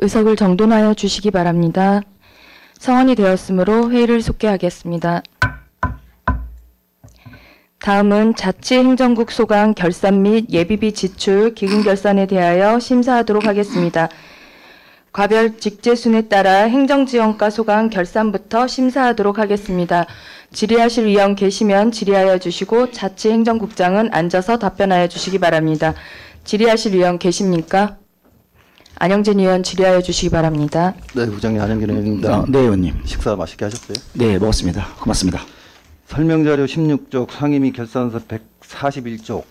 의석을 정돈하여 주시기 바랍니다. 성원이 되었으므로 회의를 속개하겠습니다. 다음은 자치행정국 소강 결산 및 예비비 지출 기금 결산에 대하여 심사하도록 하겠습니다. 과별 직제순에 따라 행정지원과 소강 결산부터 심사하도록 하겠습니다. 질의하실 의원 계시면 질의하여 주시고 자치행정국장은 앉아서 답변하여 주시기 바랍니다. 질의하실 의원 계십니까? 안영진 의원 질의하여 주시기 바랍니다. 네, 부장님 안영진 의원입니다. 네, 의원님. 식사 맛있게 하셨어요? 네, 먹었습니다. 고맙습니다. 설명자료 16쪽 상임위 결산서 141쪽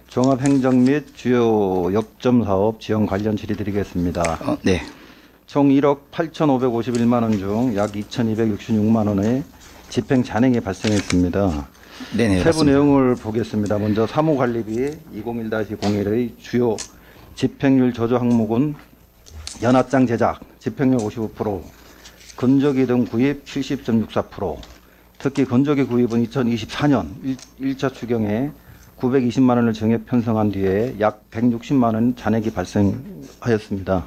종합행정 및 주요 역점 사업 지원 관련 질의 드리겠습니다. 네. 총 1억 8,551만 원 중 약 2,266만 원의 집행 잔액이 발생했습니다. 네네. 세부 맞습니다. 내용을 보겠습니다. 먼저 사무관리비 201-01의 주요 집행률 저조 항목은 연합장 제작 집행률 55%, 건조기 등 구입 70.64%, 특히 건조기 구입은 2024년 1차 추경에 920만 원을 정액 편성한 뒤에 약 160만 원 잔액이 발생하였습니다.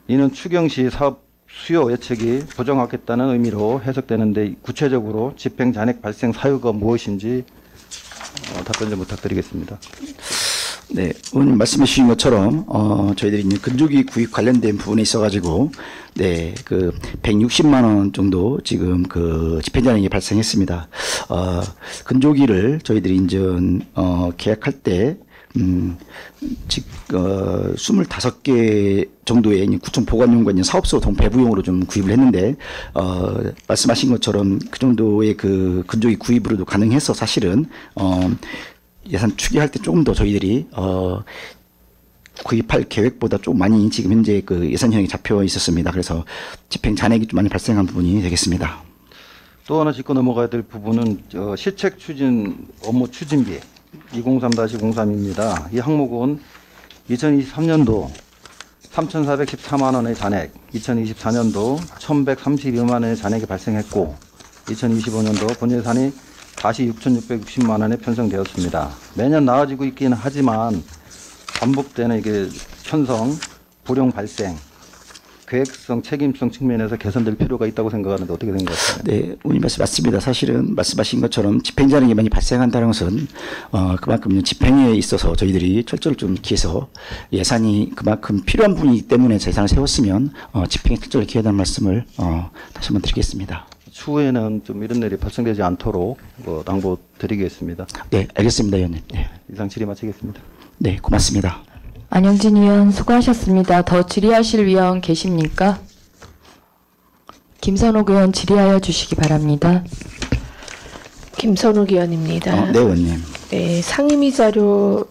이는 추경 시 사업 수요 예측이 부정확했다는 의미로 해석되는데 구체적으로 집행 잔액 발생 사유가 무엇인지 답변 좀 부탁드리겠습니다. 네, 의원님 말씀해 주신 것처럼 저희들이 이제 건조기 구입 관련된 부분에 있어가지고 네, 그 160만 원 정도 지금 그 집행잔액이 발생했습니다. 건조기를 저희들이 인전 계약할 때 25개 정도의 구청 보관용과 사업소 동 배부용으로 좀 구입을 했는데, 말씀하신 것처럼 그 정도의 그 건조기 구입으로도 가능해서 사실은, 예산 추계할 때 조금 더 저희들이, 구입할 계획보다 좀 많이 지금 현재 그 예산 현황이 잡혀 있었습니다. 그래서 집행 잔액이 좀 많이 발생한 부분이 되겠습니다. 또 하나 짚고 넘어가야 될 부분은 시책 추진 업무 추진비 203-03입니다. 이 항목은 2023년도 3,414만 원의 잔액, 2024년도 1,132만 원의 잔액이 발생했고 2025년도 본 예산이 다시 6,660만 원에 편성되었습니다. 매년 나아지고 있기는 하지만 반복되는 이게 편성, 불용 발생, 계획성, 책임성 측면에서 개선될 필요가 있다고 생각하는데 어떻게 생각하세요? 네, 의원님 말씀 맞습니다. 사실은 말씀하신 것처럼 집행자능이 많이 발생한다는 것은 그만큼 집행에 있어서 저희들이 철저를 좀 기해서 예산이 그만큼 필요한 부분이기 때문에 예산을 세웠으면 집행에 철저를 기해야 한다는 말씀을 다시 한번 드리겠습니다. 추후에는 좀 이런 일이 발생되지 않도록 당부드리겠습니다. 네, 알겠습니다, 의원님. 네, 이상 질의 마치겠습니다. 네, 고맙습니다. 안영진 의원 수고하셨습니다. 더 질의하실 의원 계십니까? 김선욱 의원 질의하여 주시기 바랍니다. 김선욱 의원입니다. 네, 의원님. 네, 상임위 자료,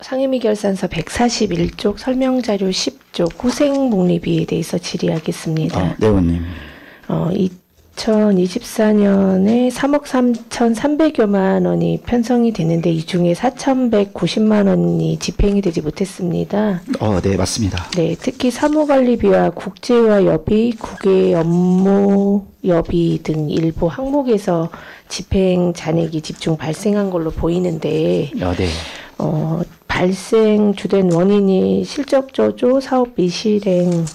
상임위 결산서 141쪽, 설명자료 10쪽, 후생복리비에 대해서 질의하겠습니다. 네, 의원님. 2024년에 3억 3,300여만 원이 편성이 됐는데 이 중에 4,190만 원이 집행이 되지 못했습니다. 네, 맞습니다. 네, 특히 사무관리비와 국제화 여비, 국외 업무 여비 등 일부 항목에서 집행 잔액이 집중 발생한 걸로 보이는데 네. 발생 주된 원인이 실적 저조, 사업 미실행,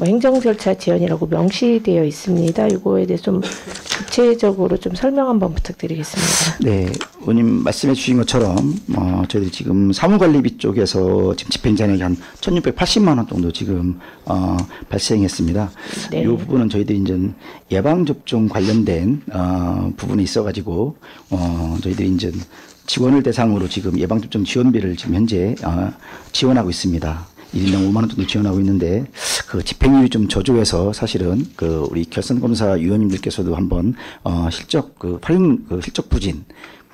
행정 절차 지연이라고 명시되어 있습니다. 이거에 대해 좀 구체적으로 좀 설명 한번 부탁드리겠습니다. 네, 의원님 말씀해 주신 것처럼 저희들이 지금 사무관리비 쪽에서 지금 집행잔액이 한 1,680만 원 정도 지금 발생했습니다. 네. 이 부분은 저희들이 이제 예방접종 관련된 부분에 있어가지고 저희들이 이제 지원을 대상으로 지금 예방접종 지원비를 지금 현재 지원하고 있습니다. 1인당 5만 원 정도 지원하고 있는데 그 집행률이 좀 저조해서 사실은 그 우리 결산검사 위원님들께서도 한번 실적 실적 부진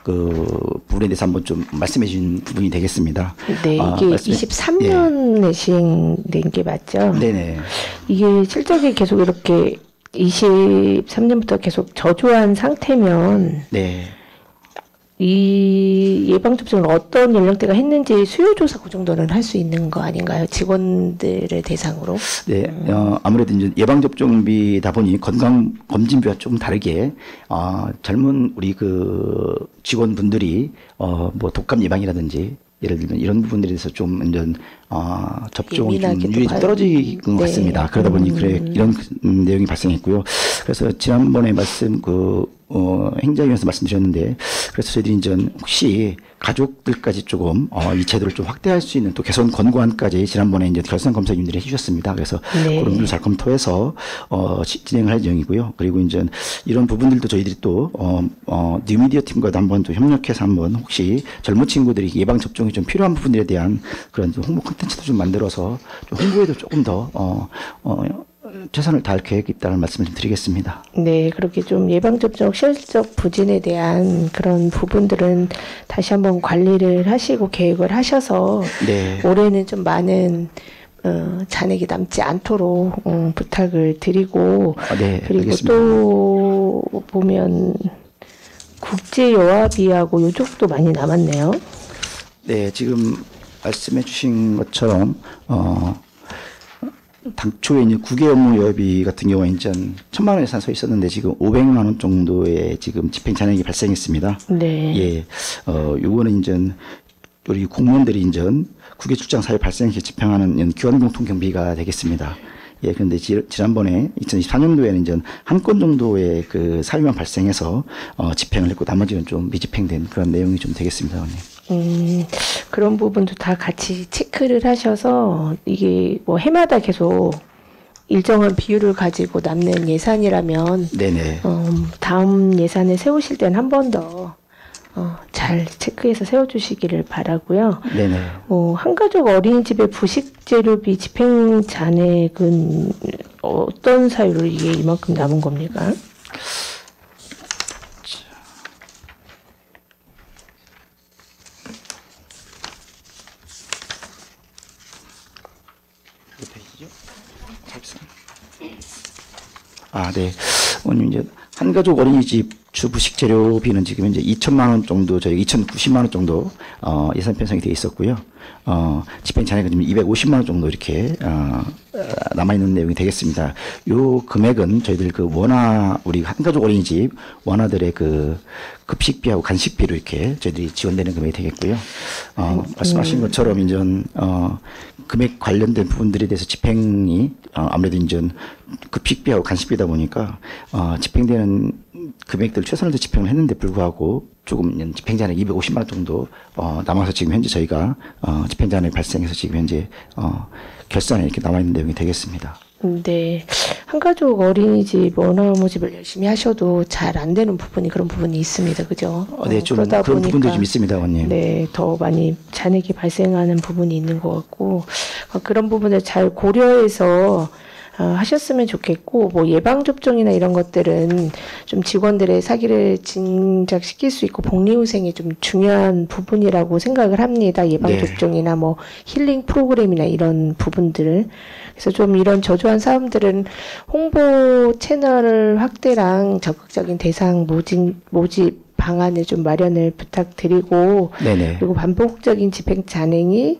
그 부분에 대해서 한번 좀 말씀해 주신 부분이 되겠습니다. 네, 이게 23년에 예. 시행된 게 맞죠? 네네. 이게 실적이 계속 이렇게 23년부터 계속 저조한 상태면 네. 이 예방접종을 어떤 연령대가 했는지 수요조사 그 정도는 할 수 있는 거 아닌가요? 직원들을 대상으로? 네, 아무래도 이제 예방접종비다 보니 건강검진비와 조금 다르게, 젊은 우리 그 직원분들이, 뭐 독감 예방이라든지, 예를 들면 이런 부분들에 대해서 좀 이제 접종 예민하게 율이 좀 떨어진 것 네. 같습니다. 그러다 보니 이런 내용이 발생했고요. 그래서 지난번에 행자위원회에서 말씀드렸는데, 그래서 저희들이 이제 혹시 가족들까지 조금 이 제도를 좀 확대할 수 있는 또 개선 권고안까지 지난번에 이제 결산 검사위원들이 해주셨습니다. 그래서 네. 그런 부분을 잘 검토해서 진행을 할 예정이고요. 그리고 이제 이런 부분들도 저희들이 또 뉴미디어 팀과도 한번 또 협력해서 한번 혹시 젊은 친구들이 예방 접종이 좀 필요한 부분들에 대한 그런 좀 홍보 콘텐츠도 좀 만들어서 좀 홍보에도 조금 더 최선을 다할 계획이 있다는 말씀을 좀 드리겠습니다. 네, 그렇게 좀 예방접종 실질적 부진에 대한 그런 부분들은 다시 한번 관리를 하시고 계획을 하셔서 네. 올해는 좀 많은 잔액이 남지 않도록 부탁을 드리고 네, 그리고 알겠습니다. 또 보면 국제여합위하고 요쪽도 많이 남았네요. 네, 지금 말씀해 주신 것처럼 당초에 이제 국외업무여비 같은 경우에 이제 1,000만 원 예산 서 있었는데 지금 500만 원 정도의 지금 집행 잔액이 발생했습니다. 네. 예, 요거는 이제 우리 공무원들이 이제 국외 출장 사유 발생 시 집행하는 기관 공통 경비가 되겠습니다. 예, 그런데 지난번에 2024년도에는 이제 한 건 정도의 그 사유만 발생해서 집행을 했고 나머지는 좀 미집행된 그런 내용이 좀 되겠습니다, 의원님. 그런 부분도 다 같이 체크를 하셔서 이게 뭐 해마다 계속 일정한 비율을 가지고 남는 예산이라면 네네. 다음 예산을 세우실 때는 한 번 더 잘 체크해서 세워주시기를 바라고요. 네네. 한가족 어린이집의 부식재료비 집행 잔액은 어떤 사유로 이게 이만큼 남은 겁니까? 네. 오늘 이제 한가족 어린이집 주부식 재료비는 지금 현재 2천만 원 정도, 저희 2,090만 원 정도 예산 편성이 되어 있었고요. 집행 잔액은 지금 250만 원 정도 이렇게 남아 있는 내용이 되겠습니다. 요 금액은 저희들 우리 한가족 어린이집 원아들의 급식비하고 간식비로 이렇게 저희들이 지원되는 금액이 되겠고요. 말씀하신 것처럼 이제 금액 관련된 부분들에 대해서 집행이 아무래도 이제 급식비하고 간식비다 보니까 집행되는 금액들 최선을 다해 집행을 했는데 불구하고 조금 집행잔액 250만 원 정도 남아서 지금 현재 저희가 집행잔액 발생해서 지금 현재 결산에 이렇게 남아 있는 내용이 되겠습니다. 네, 한가족 어린이집 원어무집을 열심히 하셔도 잘 안 되는 그런 부분이 있습니다, 그죠? 네, 좀 그러다 그런 부분도 보니까 좀 있습니다, 원님. 네, 더 많이 잔액이 발생하는 부분이 있는 것 같고 그런 부분을 잘 고려해서 하셨으면 좋겠고 뭐 예방 접종이나 이런 것들은 좀 직원들의 사기를 진작시킬 수 있고 복리후생이 좀 중요한 부분이라고 생각을 합니다. 예방 네. 접종이나 뭐 힐링 프로그램이나 이런 부분들을 그래서 좀 이런 저조한 사람들은 홍보 채널 확대랑 적극적인 대상 모집 방안을 좀 마련을 부탁드리고 네네. 그리고 반복적인 집행 잔행이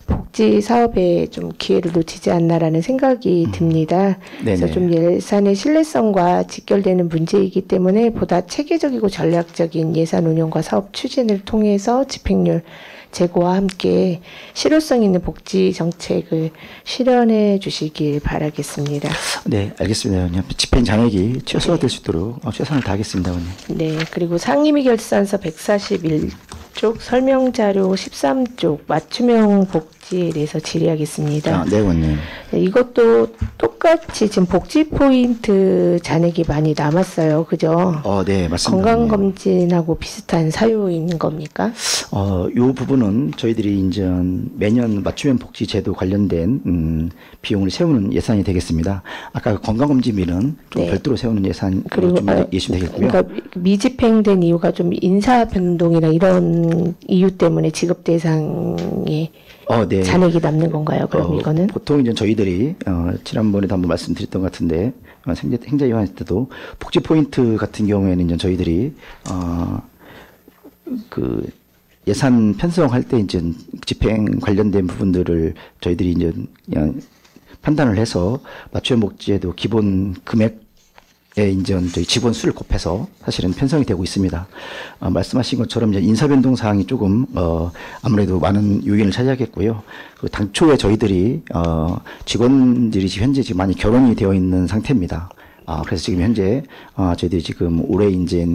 복지 사업에 좀 기회를 놓치지 않나라는 생각이 듭니다. 그래서 네네. 좀 예산의 신뢰성과 직결되는 문제이기 때문에 보다 체계적이고 전략적인 예산 운영과 사업 추진을 통해서 집행률 제고와 함께 실효성 있는 복지 정책을 실현해 주시길 바라겠습니다. 네, 알겠습니다, 의원님. 집행 잔액이 최소화될 수 있도록 최선을 다하겠습니다, 의원님. 네, 그리고 상임위 결산서 141쪽, 설명자료 13쪽, 맞춤형 복지에 대해서 질의하겠습니다. 네, 의원님. 네, 이것도 똑같이 지금 복지 포인트 잔액이 많이 남았어요. 그죠? 네, 맞습니다. 건강검진하고 비슷한 사유인 겁니까? 요 부분은 저희들이 이제 매년 맞춤형 복지 제도 관련된 비용을 세우는 예산이 되겠습니다. 아까 건강검진비는 좀 네. 별도로 세우는 예산으로 그리고 좀 예시면 되겠고요. 그러니까 미집행된 이유가 좀 인사 변동이나 이런 이유 때문에 지급 대상에 네. 잔액이 남는 건가요? 그럼 이거는? 보통 이제 저희들이 지난번에도 한번 말씀드렸던 것 같은데 행자위원회 때도 복지 포인트 같은 경우에는 이제 저희들이 예산 편성할 때 이제 집행 관련된 부분들을 저희들이 이제 그냥 판단을 해서 맞춤형 복지에도 기본 금액 인전 저희 직원 수를 곱해서 사실은 편성이 되고 있습니다. 말씀하신 것처럼 이제 인사 변동 사항이 조금 아무래도 많은 요인을 차지하겠고요. 그 당초에 저희들이 직원들이 현재 지금 많이 결혼이 되어 있는 상태입니다. 그래서 지금 현재 저희들이 지금 올해 이제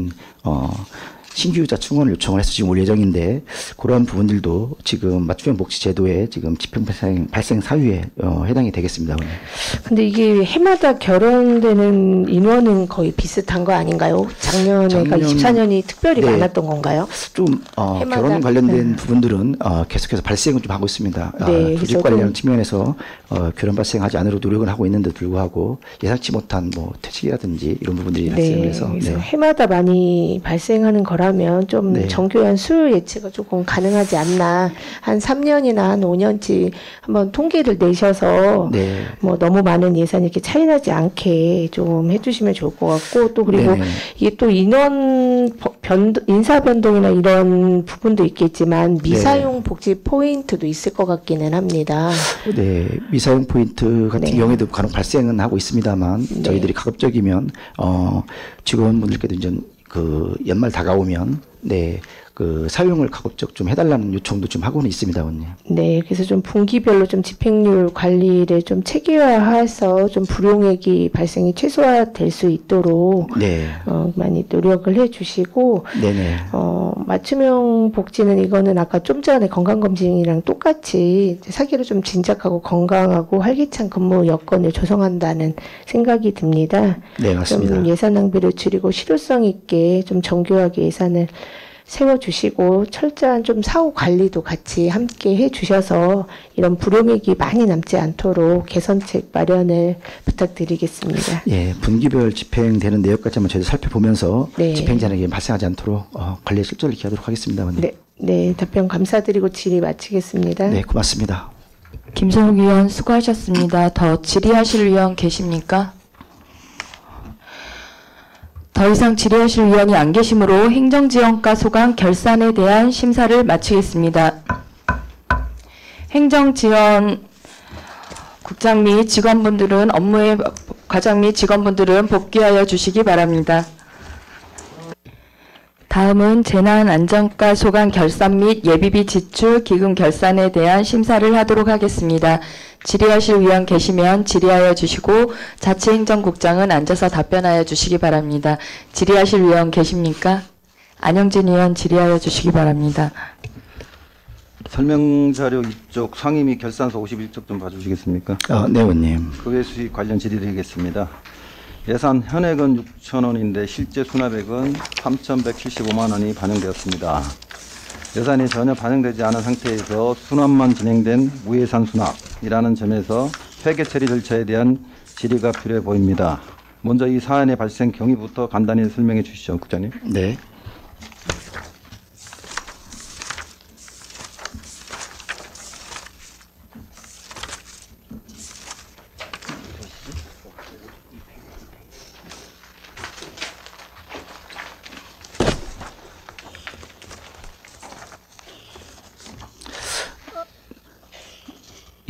신규자 충원을 요청을 해서 지금 올 예정인데 그러한 부분들도 지금 맞춤형 복지 제도에 지금 집행 발생 사유에 해당이 되겠습니다. 근데 이게 해마다 결혼되는 인원은 거의 비슷한 거 아닌가요? 작년에가 24년이 특별히 네. 많았던 건가요? 좀 해마다. 결혼 관련된 부분들은 계속해서 발생을 좀 하고 있습니다. 네, 조직 그래서 관련 측면에서 결혼 발생하지 않으려 노력을 하고 있는데도 불구하고 예상치 못한 뭐 퇴직이라든지 이런 부분들이 발생을 해서 그래서 해마다 많이 발생하는 거라면 좀 네. 정교한 수요 예측가 조금 가능하지 않나. 한 3년이나 한 5년치 한번 통계를 내셔서 네. 뭐 너무 많은 예산이 이렇게 차이나지 않게 좀 해주시면 좋을 것 같고 또 그리고 네네. 이게 또 인원 인사 변동이나 이런 부분도 있겠지만 미사용 복지 포인트도 있을 것 같기는 합니다. 네, 미사용 포인트 같은 네. 경우에도 간혹 발생은 하고 있습니다만 네. 저희들이 가급적이면 직원분들께도 이제 그 연말 다가오면 그 사용을 가급적 좀 해달라는 요청도 좀 하고는 있습니다, 원님. 네, 그래서 좀 분기별로 좀 집행률 관리를 좀 체계화해서 좀 불용액이 발생이 최소화될 수 있도록 네, 많이 노력을 해주시고 네네. 맞춤형 복지는 이거는 아까 좀 전에 건강검진이랑 똑같이 이제 사기로 좀 진작하고 건강하고 활기찬 근무 여건을 조성한다는 생각이 듭니다. 네, 맞습니다. 좀 예산 낭비를 줄이고 실효성 있게 좀 정교하게 예산을 세워주시고 철저한 좀 사후 관리도 같이 함께 해주셔서 이런 불용액이 많이 남지 않도록 개선책 마련을 부탁드리겠습니다. 예, 분기별 집행되는 내역까지 한번 저희도 살펴보면서 네. 집행자에게 발생하지 않도록 관리에 실절을 기하도록 하겠습니다, 원님. 네, 네, 답변 감사드리고 질의 마치겠습니다. 네, 고맙습니다. 김성욱 의원 수고하셨습니다. 더 질의하실 의원 계십니까? 더 이상 질의하실 의원이 안 계시므로 행정지원과 소강 결산에 대한 심사를 마치겠습니다. 행정지원 국장 및 직원분들은 업무의 과장 및 직원분들은 복귀하여 주시기 바랍니다. 다음은 재난안전과 소강 결산 및 예비비 지출 기금 결산에 대한 심사를 하도록 하겠습니다. 질의하실 의원 계시면 질의하여 주시고 자치행정국장은 앉아서 답변하여 주시기 바랍니다. 질의하실 의원 계십니까? 안영진 의원 질의하여 주시기 바랍니다. 설명자료 이쪽 상임 및 결산서 51쪽 좀 봐주시겠습니까? 네, 원님. 그 외 수익 관련 질의드리겠습니다. 예산 현액은 6,000원인데 실제 수납액은 3,175만 원이 반영되었습니다. 예산이 전혀 반영되지 않은 상태에서 수납만 진행된 무예산 수납이라는 점에서 회계 처리 절차에 대한 질의가 필요해 보입니다. 먼저 이 사안의 발생 경위부터 간단히 설명해 주시죠, 국장님. 네.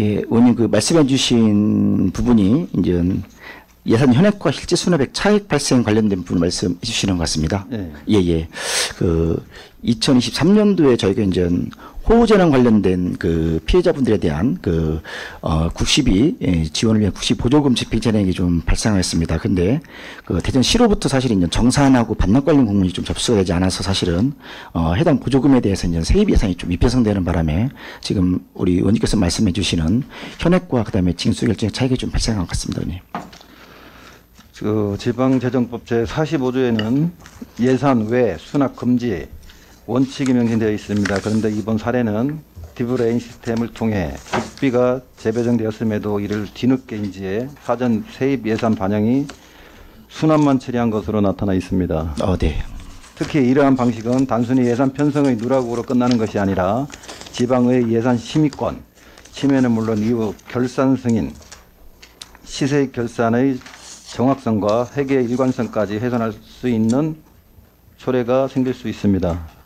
예, 원님 그 말씀해 주신 부분이 이제 예산 현액과 실제 수납액 차액 발생 관련된 부분 말씀해 주시는 것 같습니다. 예. 예. 그 2023년도에 저희가 이제 호우재난 관련된 그 피해자분들에 대한 그 국시비 지원을 위한 국시 보조금 집행 잔액이 좀 발생하였습니다. 근데 그 대전시로부터 사실 이제 정산하고 반납 관련 공문이 좀 접수가 되지 않아서 사실은 해당 보조금에 대해서 이제 세입 예산이 좀 미편성되는 바람에 지금 우리 의원님께서 말씀해 주시는 현액과 그다음에 징수 결정의 차익이 좀 발생한 것 같습니다, 의원님. 그 지방재정법 제45조에는 예산 외 수납 금지 원칙이 명시되어 있습니다. 그런데 이번 사례는 디브레인 시스템을 통해 국비가 재배정되었음에도 이를 뒤늦게 인지해 사전 세입 예산 반영이 수납만 처리한 것으로 나타나 있습니다. 네. 특히 이러한 방식은 단순히 예산 편성의 누락으로 끝나는 것이 아니라 지방의 예산 심의권, 침해는 물론 이후 결산 승인, 시세 결산의 정확성과 회계 일관성까지 훼손할 수 있는 초래가 생길 수 있습니다.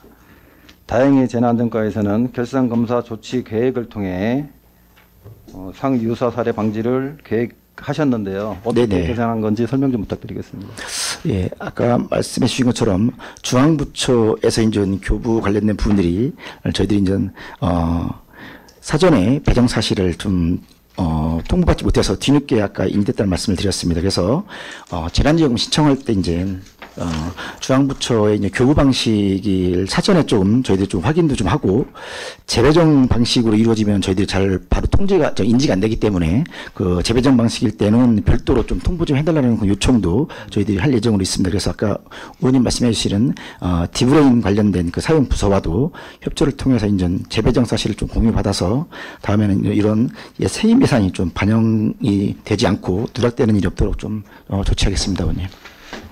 다행히 재난안전과에서는 결산검사 조치 계획을 통해 상유사 사례 방지를 계획 하셨는데요. 어떻게 네네. 개선한 건지 설명 좀 부탁드리겠습니다. 예, 아까 말씀해 주신 것처럼 중앙부처에서 이제 교부 관련된 부분들이 저희들이 이제 사전에 배정 사실을 좀 통보받지 못해서 뒤늦게 아까 인됐다는 말씀을 드렸습니다. 그래서 재난지원금 신청할 때 이제 중앙부처의 이제 교부 방식을 사전에 좀 저희들이 좀 확인도 좀 하고 재배정 방식으로 이루어지면 저희들이 잘 바로 인지가 안 되기 때문에 그 재배정 방식일 때는 별도로 좀 통보 좀 해달라는 그 요청도 저희들이 할 예정으로 있습니다. 그래서 아까 의원님 말씀해 주시는 디브레인 관련된 그 사용 부서와도 협조를 통해서 이제 재배정 사실을 좀 공유받아서 다음에는 이런 세임 예산이 좀 반영이 되지 않고 누락되는 일이 없도록 좀 조치하겠습니다, 의원님.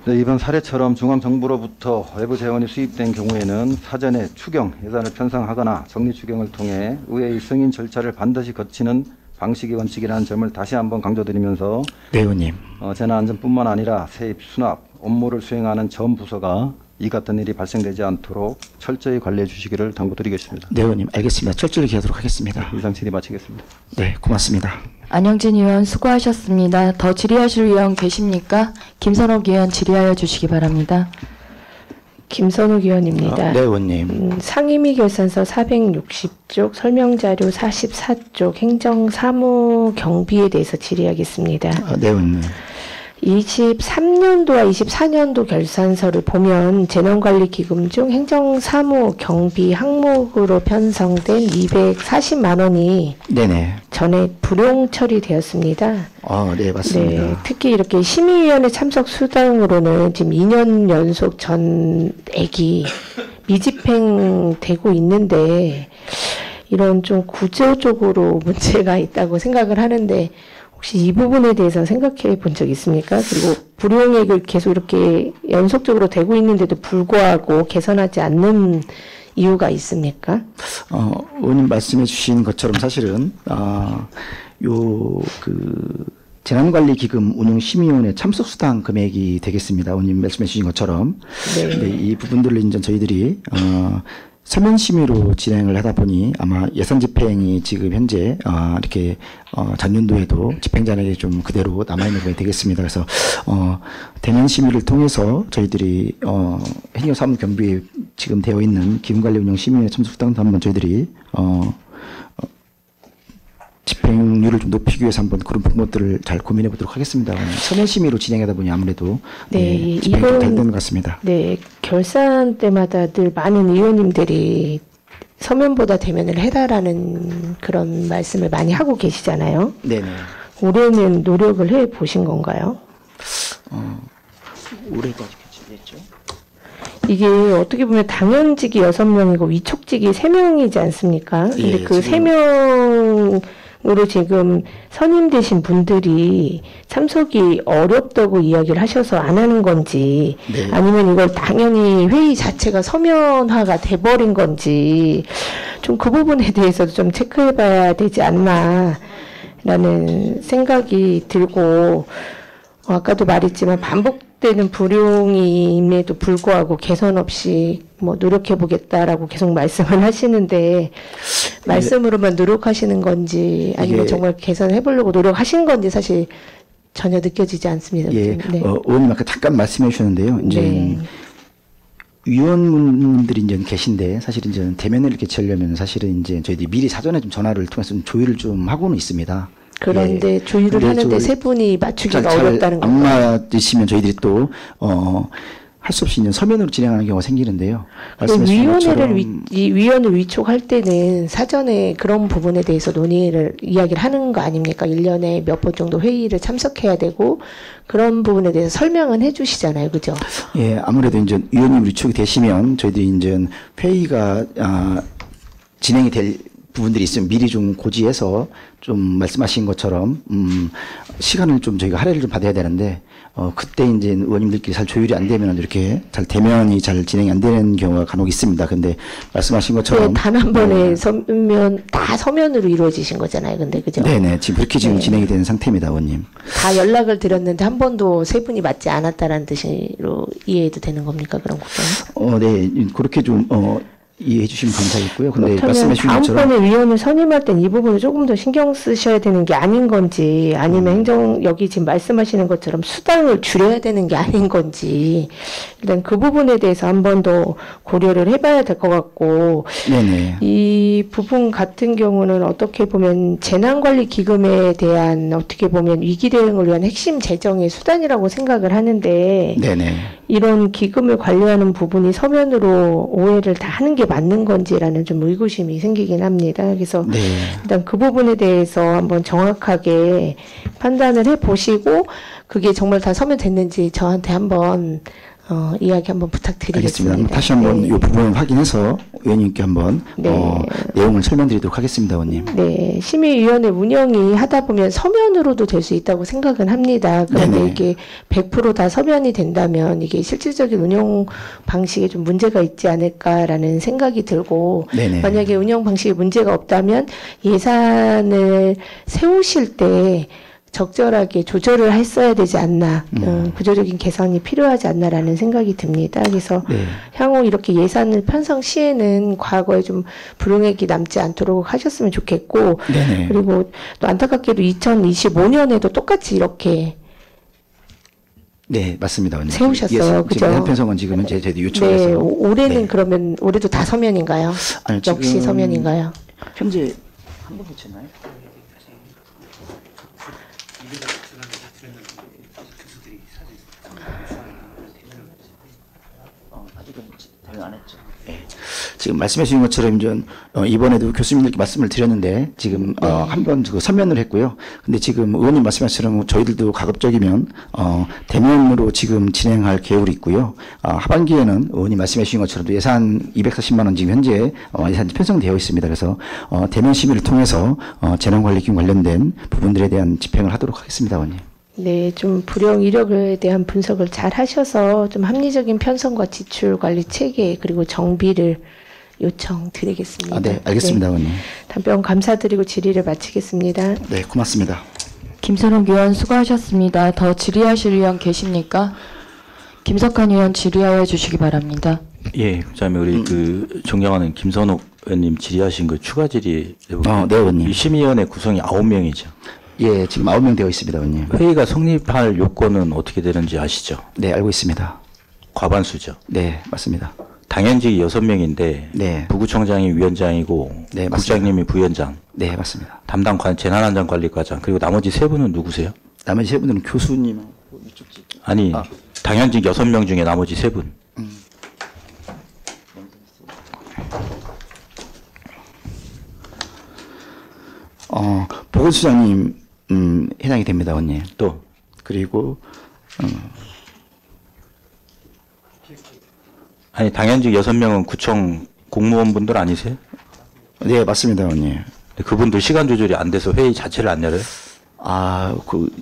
네, 이번 사례처럼 중앙정부로부터 외부 재원이 수입된 경우에는 사전에 추경, 예산을 편성하거나 정리 추경을 통해 의회의 승인 절차를 반드시 거치는 방식이 원칙이라는 점을 다시 한번 강조드리면서 네, 의원님. 재난안전뿐만 아니라 세입, 수납, 업무를 수행하는 전 부서가 이 같은 일이 발생되지 않도록 철저히 관리해 주시기를 당부드리겠습니다. 네, 의원님. 알겠습니다. 철저히 기하도록 하겠습니다. 이상 질의 마치겠습니다. 네, 고맙습니다. 안영진 의원 수고하셨습니다. 더 질의하실 의원 계십니까? 김선옥 의원 질의하여 주시기 바랍니다. 김선욱 의원입니다. 네, 의원님. 상임위 결산서 460쪽, 설명자료 44쪽, 행정사무 경비에 대해서 질의하겠습니다. 네, 의원님. 23년도와 24년도 결산서를 보면 재난관리기금 중 행정사무 경비 항목으로 편성된 240만 원이 네네. 전액 불용 처리되었습니다. 네, 맞습니다. 네, 특히 이렇게 심의위원회 참석 수당으로는 지금 2년 연속 전액이 미집행되고 있는데 이런 좀 구조적으로 문제가 있다고 생각을 하는데 혹시 이 부분에 대해서 생각해 본 적 있습니까? 그리고 불용액을 계속 이렇게 연속적으로 되고 있는데도 불구하고 개선하지 않는 이유가 있습니까? 의원님 말씀해 주신 것처럼 사실은 재난관리기금 운용심의위원회 참석수당 금액이 되겠습니다. 의원님 말씀해 주신 것처럼. 네. 네, 이 부분들을 이제 저희들이 서면심의로 진행을 하다 보니 아마 예산 집행이 지금 현재 이렇게 전년도에도 집행잔액이 좀 그대로 남아있는 부분이 되겠습니다. 그래서 대면 심의를 통해서 저희들이 행정사무 경비에 지금 되어 있는 기금관리운영심의회 참석수당도 한번 저희들이 집행률을 좀 높이기 위해서 한번 그런 방법들을 잘 고민해 보도록 하겠습니다. 서면 심의로 진행하다 보니 아무래도 네, 집행이 잘 되는 것 같습니다. 네, 결산 때마다 늘 많은 의원님들이 서면보다 대면을 해달라는 그런 말씀을 많이 하고 계시잖아요. 네네. 올해는 노력을 해 보신 건가요? 올해까지 했죠. 이게 어떻게 보면 당연직이 6명이고 위촉직이 3명이지 않습니까? 근데 예, 그 지금 3명으로 지금 선임되신 분들이 참석이 어렵다고 이야기를 하셔서 안 하는 건지 네. 아니면 이걸 당연히 회의 자체가 서면화가 돼버린 건지 좀 그 부분에 대해서도 좀 체크해 봐야 되지 않나 라는 생각이 들고 아까도 말했지만 반복되는 불용임에도 불구하고 개선 없이 뭐 노력해 보겠다라고 계속 말씀을 하시는데 말씀으로만 노력하시는 건지 아니면 정말 개선해 보려고 노력하신 건지 사실 전혀 느껴지지 않습니다. 예, 네. 의원님 아까 잠깐 말씀해 주셨는데요. 이제 네. 위원분들이 이제 계신데 사실 이제 대면을 이렇게 하려면 사실은 이제 저희들이 미리 사전에 좀 전화를 통해서 좀 조율을 좀 하고는 있습니다. 그런데 예. 조율을 근데 하는데 저 세 분이 맞추기가 잘 어렵다는 안 거예요. 맞으시면 저희들이 또 할 수 없이 이제 서면으로 진행하는 경우가 생기는데요. 그 말씀하신 위원회를 것처럼 이 위원을 위촉할 때는 사전에 그런 부분에 대해서 논의를 이야기를 하는 거 아닙니까? 1년에 몇 번 정도 회의를 참석해야 되고 그런 부분에 대해서 설명은 해주시잖아요, 그죠? 예, 아무래도 이제 위원님 위촉이 되시면 저희들이 이제 회의가 진행이 될 부분들이 있으면 미리 좀 고지해서 좀 말씀하신 것처럼 시간을 좀 저희가 할애를 좀 받아야 되는데 그때 이제 의원님들끼리 잘 조율이 안 되면 이렇게 잘 대면이 잘 진행이 안 되는 경우가 간혹 있습니다. 근데 말씀하신 것처럼 단 한 번에 서면 다 서면으로 이루어지신 거잖아요, 근데 그죠? 네네 지금 그렇게 지금 네. 진행이 되는 상태입니다, 의원님. 다 연락을 드렸는데 한 번도 세 분이 맞지 않았다라는 뜻으로 이해해도 되는 겁니까, 그런 국장은? 네 그렇게 좀 이해해 주시면 감사하겠고요. 근데 그렇다면 말씀해 주신 것처럼 다음번에 위원을 선임할 땐 이 부분을 조금 더 신경 쓰셔야 되는 게 아닌 건지, 아니면 여기 지금 말씀하시는 것처럼 수당을 줄여야 되는 게 아닌 건지, 일단 그 부분에 대해서 한 번 더 고려를 해봐야 될 것 같고, 네네. 이 부분 같은 경우는 어떻게 보면 재난관리기금에 대한 어떻게 보면 위기 대응을 위한 핵심 재정의 수단이라고 생각을 하는데, 네네. 이런 기금을 관리하는 부분이 서면으로 오해를 다 하는 게 맞는 건지라는 좀 의구심이 생기긴 합니다. 그래서 네. 일단 그 부분에 대해서 한번 정확하게 판단을 해 보시고, 그게 정말 다 서면됐는지 저한테 한번 이야기 한번 부탁드리겠습니다. 알겠습니다. 다시 한번 네. 이 부분을 확인해서 의원님께 한번 네. 내용을 설명드리도록 하겠습니다, 의원님. 네, 심의위원회 운영이 하다 보면 서면으로도 될 수 있다고 생각은 합니다. 그런데 네네. 이게 100% 다 서면이 된다면 이게 실질적인 운영 방식에 좀 문제가 있지 않을까라는 생각이 들고, 네네. 만약에 운영 방식에 문제가 없다면 예산을 세우실 때 적절하게 조절을 했어야 되지 않나, 구조적인 개선이 필요하지 않나라는 생각이 듭니다. 그래서 네. 향후 이렇게 예산을 편성 시에는 과거에 좀 불응액이 남지 않도록 하셨으면 좋겠고, 네네. 그리고 또 안타깝게도 2025년에도 똑같이 이렇게 네, 맞습니다, 의원님. 세우셨어요. 그죠? 지금 예산 편성은 지금 저희도 요청해서. 네, 올해는 네. 그러면 올해도 다 서면인가요? 아니요, 역시 지금 서면인가요? 현재 한 번 붙였나요? 아직은 대응 안 했죠. 네. 지금 말씀해 주신 것처럼 이번에도 교수님들께 말씀을 드렸는데 지금 한 번 그 서면을 했고요. 근데 지금 의원님 말씀하신 것처럼 저희들도 가급적이면 대면으로 지금 진행할 계획이 있고요. 하반기에는 의원님 말씀해 주신 것처럼 예산 240만 원 지금 현재 예산이 편성되어 있습니다. 그래서 대면 심의를 통해서 재난관리기금 관련된 부분들에 대한 집행을 하도록 하겠습니다, 의원님. 네, 좀 불용 이력에 대한 분석을 잘 하셔서 좀 합리적인 편성과 지출 관리 체계 그리고 정비를 요청드리겠습니다. 네, 알겠습니다, 네. 의원님. 답변 감사드리고 질의를 마치겠습니다. 네, 고맙습니다. 김선욱 의원 수고하셨습니다. 더 질의하실 의원 계십니까? 김석환 의원 질의하여 주시기 바랍니다. 예, 그다음에 우리 존경하는 김선욱 의원님 질의하신 그 추가 질의 해볼게요. 네, 의원님. 이 심의위원회 구성이 9명이죠. 예, 지금 9명 되어 있습니다, 의원님. 회의가 성립할 요건은 어떻게 되는지 아시죠? 네, 알고 있습니다. 과반수죠. 네, 맞습니다. 당연직이 6명인데 네. 부구청장이 위원장이고 네, 맞습니다. 국장님이 부위원장, 네, 맞습니다. 담당 재난안전관리과장, 그리고 나머지 3분은 누구세요? 나머지 3분들은 교수님, 이쪽집. 아니, 당연직 6명 중에 나머지 3분. 보건수장님, 해당이 됩니다, 의원님. 또 그리고, 아니, 당연직 6명은 구청 공무원분들 아니세요? 네, 맞습니다, 의원님. 근데 그분들 시간 조절이 안 돼서 회의 자체를 안 열어요?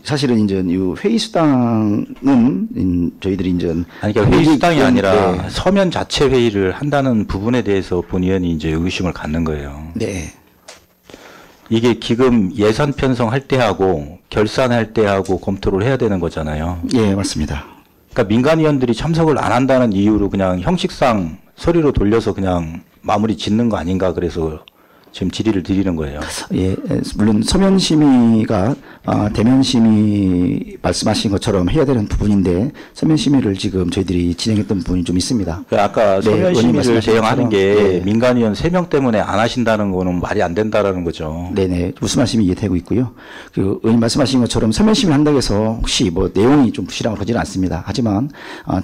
사실은 이제 이 회의 수당은 저희들이 이제 아니, 그러니까 회의 수당이 아니라 네. 서면 자체 회의를 한다는 부분에 대해서 본 의원이 이제 의구심을 갖는 거예요. 네. 이게 기금 예산 편성할 때 하고 결산할 때 하고 검토를 해야 되는 거잖아요. 예, 맞습니다. 그러니까 민간 의원들이 참석을 안 한다는 이유로 그냥 형식상 서류로 돌려서 그냥 마무리 짓는 거 아닌가 그래서 지금 질의를 드리는 거예요. 예, 물론 서면 심의가 대면 심의 말씀하신 것처럼 해야 되는 부분인데 서면 심의를 지금 저희들이 진행했던 부분이 좀 있습니다. 그러니까 아까 네, 서면 의원님 심의를 말씀하신 대행하는 것처럼, 게 네. 민간 의원 3명 때문에 안 하신다는 거는 말이 안 된다라는 거죠. 네네, 무슨 말씀이 이해되고 있고요. 그 의원님 말씀하신 것처럼 서면 심의를 한다고 해서 혹시 뭐 내용이 좀 부실함을 하지는 않습니다. 하지만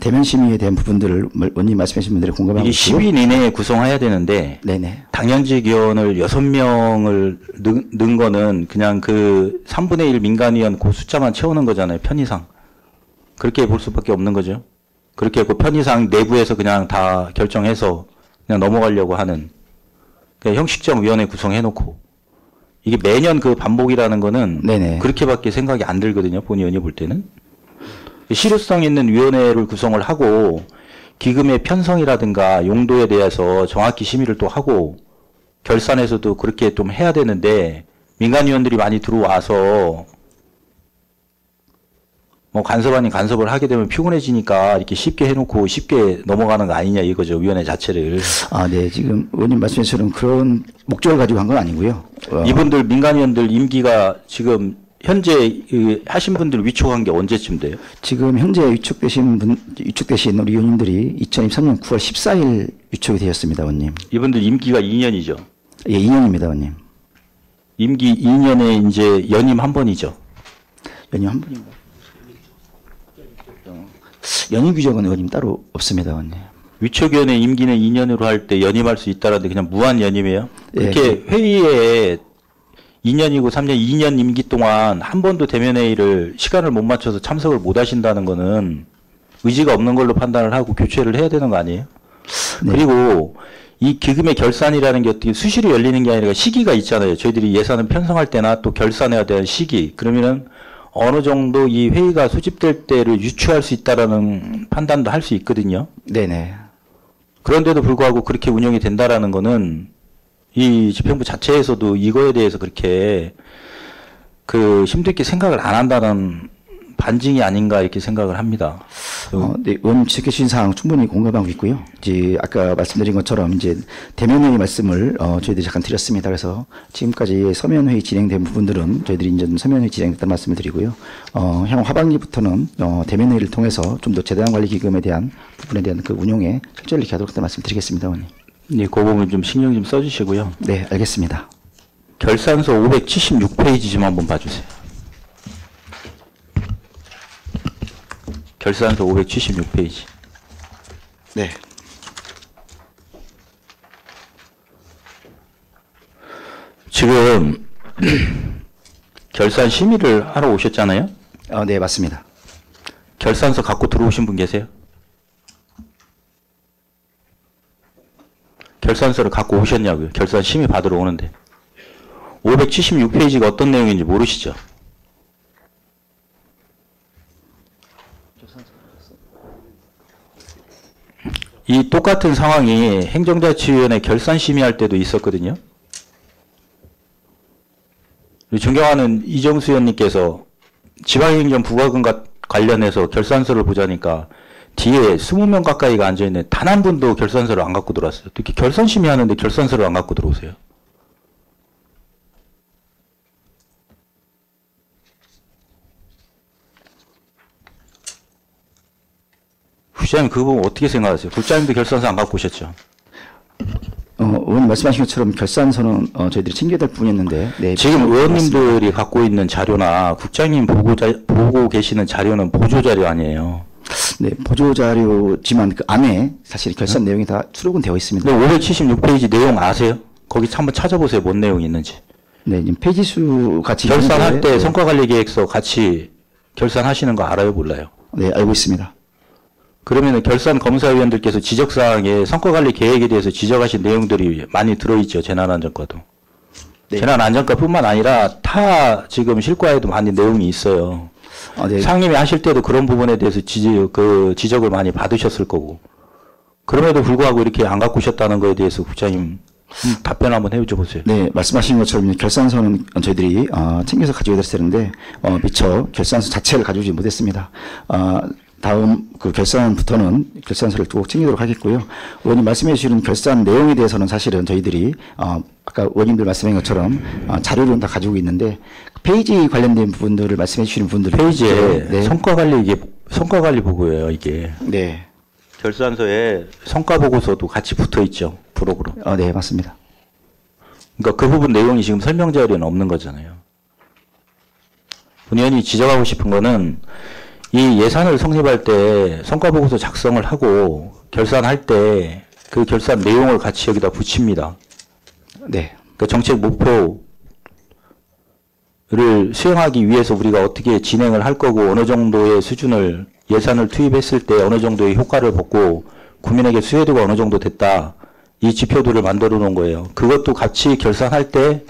대면 심의에 대한 부분들을 의원님 말씀하신 분들이 공감하고 이게 있고 10일 이내에 구성해야 되는데 네네. 당연직 의원을 6명을 넣은 거는 그냥 그 3분의 1 민간 의원 그 숫자만 채우는 거잖아요. 편의상. 그렇게 볼 수밖에 없는 거죠. 그렇게 그 편의상 내부에서 그냥 다 결정해서 그냥 넘어가려고 하는 그냥 형식적 위원회 구성해놓고 이게 매년 그 반복이라는 거는 네네. 그렇게밖에 생각이 안 들거든요. 본 의원이 볼 때는. 실효성 있는 위원회를 구성을 하고 기금의 편성이라든가 용도에 대해서 정확히 심의를 또 하고 결산에서도 그렇게 좀 해야 되는데 민간 위원들이 많이 들어와서 뭐 간섭 아닌 간섭을 하게 되면 피곤해지니까 이렇게 쉽게 해놓고 쉽게 넘어가는 거 아니냐 이거죠. 위원회 자체를. 네. 지금 의원님 말씀하신 그런 목적을 가지고 한 건 아니고요. 이분들 민간위원들 임기가 지금 현재 하신 분들 위촉한 게 언제쯤 돼요? 지금 현재 위촉되신 우리 의원님들이 2023년 9월 14일 위촉이 되었습니다, 의원님. 이분들 임기가 2년이죠. 예, 2년입니다, 의원님. 임기 2년에 이제 연임 한 번이죠. 연임 한 번인가? 연임 규정은 의원님 따로 없습니다, 의원님. 위촉위원회 임기는 2년으로 할 때 연임할 수 있다는데 그냥 무한 연임이에요? 예. 그렇게 회의에 2년이고 3년, 2년 임기 동안 한 번도 대면회의를 시간을 못 맞춰서 참석을 못 하신다는 거는 의지가 없는 걸로 판단을 하고 교체를 해야 되는 거 아니에요? 네. 그리고 이 기금의 결산이라는 게 어떻게 수시로 열리는 게 아니라 시기가 있잖아요. 저희들이 예산을 편성할 때나 또 결산해야 되는 시기. 그러면은 어느 정도 이 회의가 소집될 때를 유추할 수 있다라는 판단도 할 수 있거든요. 네네. 그런데도 불구하고 그렇게 운영이 된다라는 거는 이 집행부 자체에서도 이거에 대해서 그렇게 심도있게 생각을 안 한다는 반증이 아닌가 이렇게 생각을 합니다. 네, 의원님 지적해 주신 사항 충분히 공감하고 있고요. 이제 아까 말씀드린 것처럼 이제 대면회의 말씀을 저희들이 잠깐 드렸습니다. 그래서 지금까지 서면회의 진행된 부분들은 저희들이 이제 서면회의 진행됐다는 말씀을 드리고요. 향후 하반기부터는 대면회의를 통해서 좀 더 재단 관리 기금에 대한 부분에 대한 그 운용에 철저히 이렇게 하도록 말씀드리겠습니다, 의원님. 네, 그 부분 좀 신경 좀 써주시고요. 네, 알겠습니다. 결산서 576페이지 좀 한번 봐주세요. 결산서 576페이지. 네. 지금 결산 심의를 하러 오셨잖아요. 네, 맞습니다. 결산서 갖고 들어오신 분 계세요? 결산서를 갖고 오셨냐고요. 결산 심의 받으러 오는데. 576페이지가 어떤 내용인지 모르시죠? 이 똑같은 상황이 행정자치위원회 결산 심의할 때도 있었거든요. 존경하는 이정수 의원님께서 지방행정 부과금과 관련해서 결산서를 보자니까 뒤에 20명 가까이가 앉아있는데 단 한 분도 결산서를 안 갖고 들어왔어요. 특히 결산 심의하는데 결산서를 안 갖고 들어오세요. 부장님 그 부분 어떻게 생각하세요? 부장님도 결산서 안 갖고 오셨죠? 의원님 말씀하신 것처럼 결산서는 저희들이 챙겨야 될 부분이었는데 네, 지금 의원님들이 갖고 있는 자료나 국장님 보고 계시는 자료는 보조 자료 아니에요. 네, 보조 자료지만 그 안에 사실 결산 내용이 다 수록은 되어 있습니다. 근데 576페이지 내용 아세요? 거기 한번 찾아보세요. 뭔 내용이 있는지. 네, 지금 페이지 수 같이 결산할 있는데, 때 성과관리계획서 같이 결산하시는 거 알아요? 몰라요? 네, 알고 있습니다. 그러면 결산 검사위원들께서 지적사항에 성과관리 계획에 대해서 지적하신 내용들이 많이 들어있죠. 재난안전과도. 네. 재난안전과뿐만 아니라 타 지금 실과에도 많이 내용이 있어요. 네. 상임위 하실 때도 그런 부분에 대해서 지적을 많이 받으셨을 거고. 그럼에도 불구하고 이렇게 안 갖고 오셨다는 거에 대해서 국장님 답변 한번 해줘 보세요. 네, 말씀하신 것처럼 결산서는 저희들이 챙겨서 가지고 있었는데 미처 결산서 자체를 가져오지 못했습니다. 다음 그 결산부터는 결산서를 꼭 챙기도록 하겠고요. 의원님 말씀해 주시는 결산 내용에 대해서는 사실은 저희들이 아까 의원님들 말씀하신 것처럼 자료를 다 가지고 있는데 페이지 관련된 부분들을 말씀해 주시는 분들 페이지에 네. 성과관리 보고예요, 이게. 네. 결산서에 성과보고서도 같이 붙어 있죠, 부록으로. 네, 맞습니다. 그러니까 그 부분 내용이 지금 설명 자료에는 없는 거잖아요. 본 의원이 지적하고 싶은 거는 이 예산을 성립할 때 성과보고서 작성을 하고 결산할 때 그 결산 내용을 같이 여기다 붙입니다. 네. 그 정책 목표를 수행하기 위해서 우리가 어떻게 진행을 할 거고 어느 정도의 수준을 예산을 투입했을 때 어느 정도의 효과를 보고 국민에게 수혜도가 어느 정도 됐다. 이 지표들을 만들어 놓은 거예요. 그것도 같이 결산할 때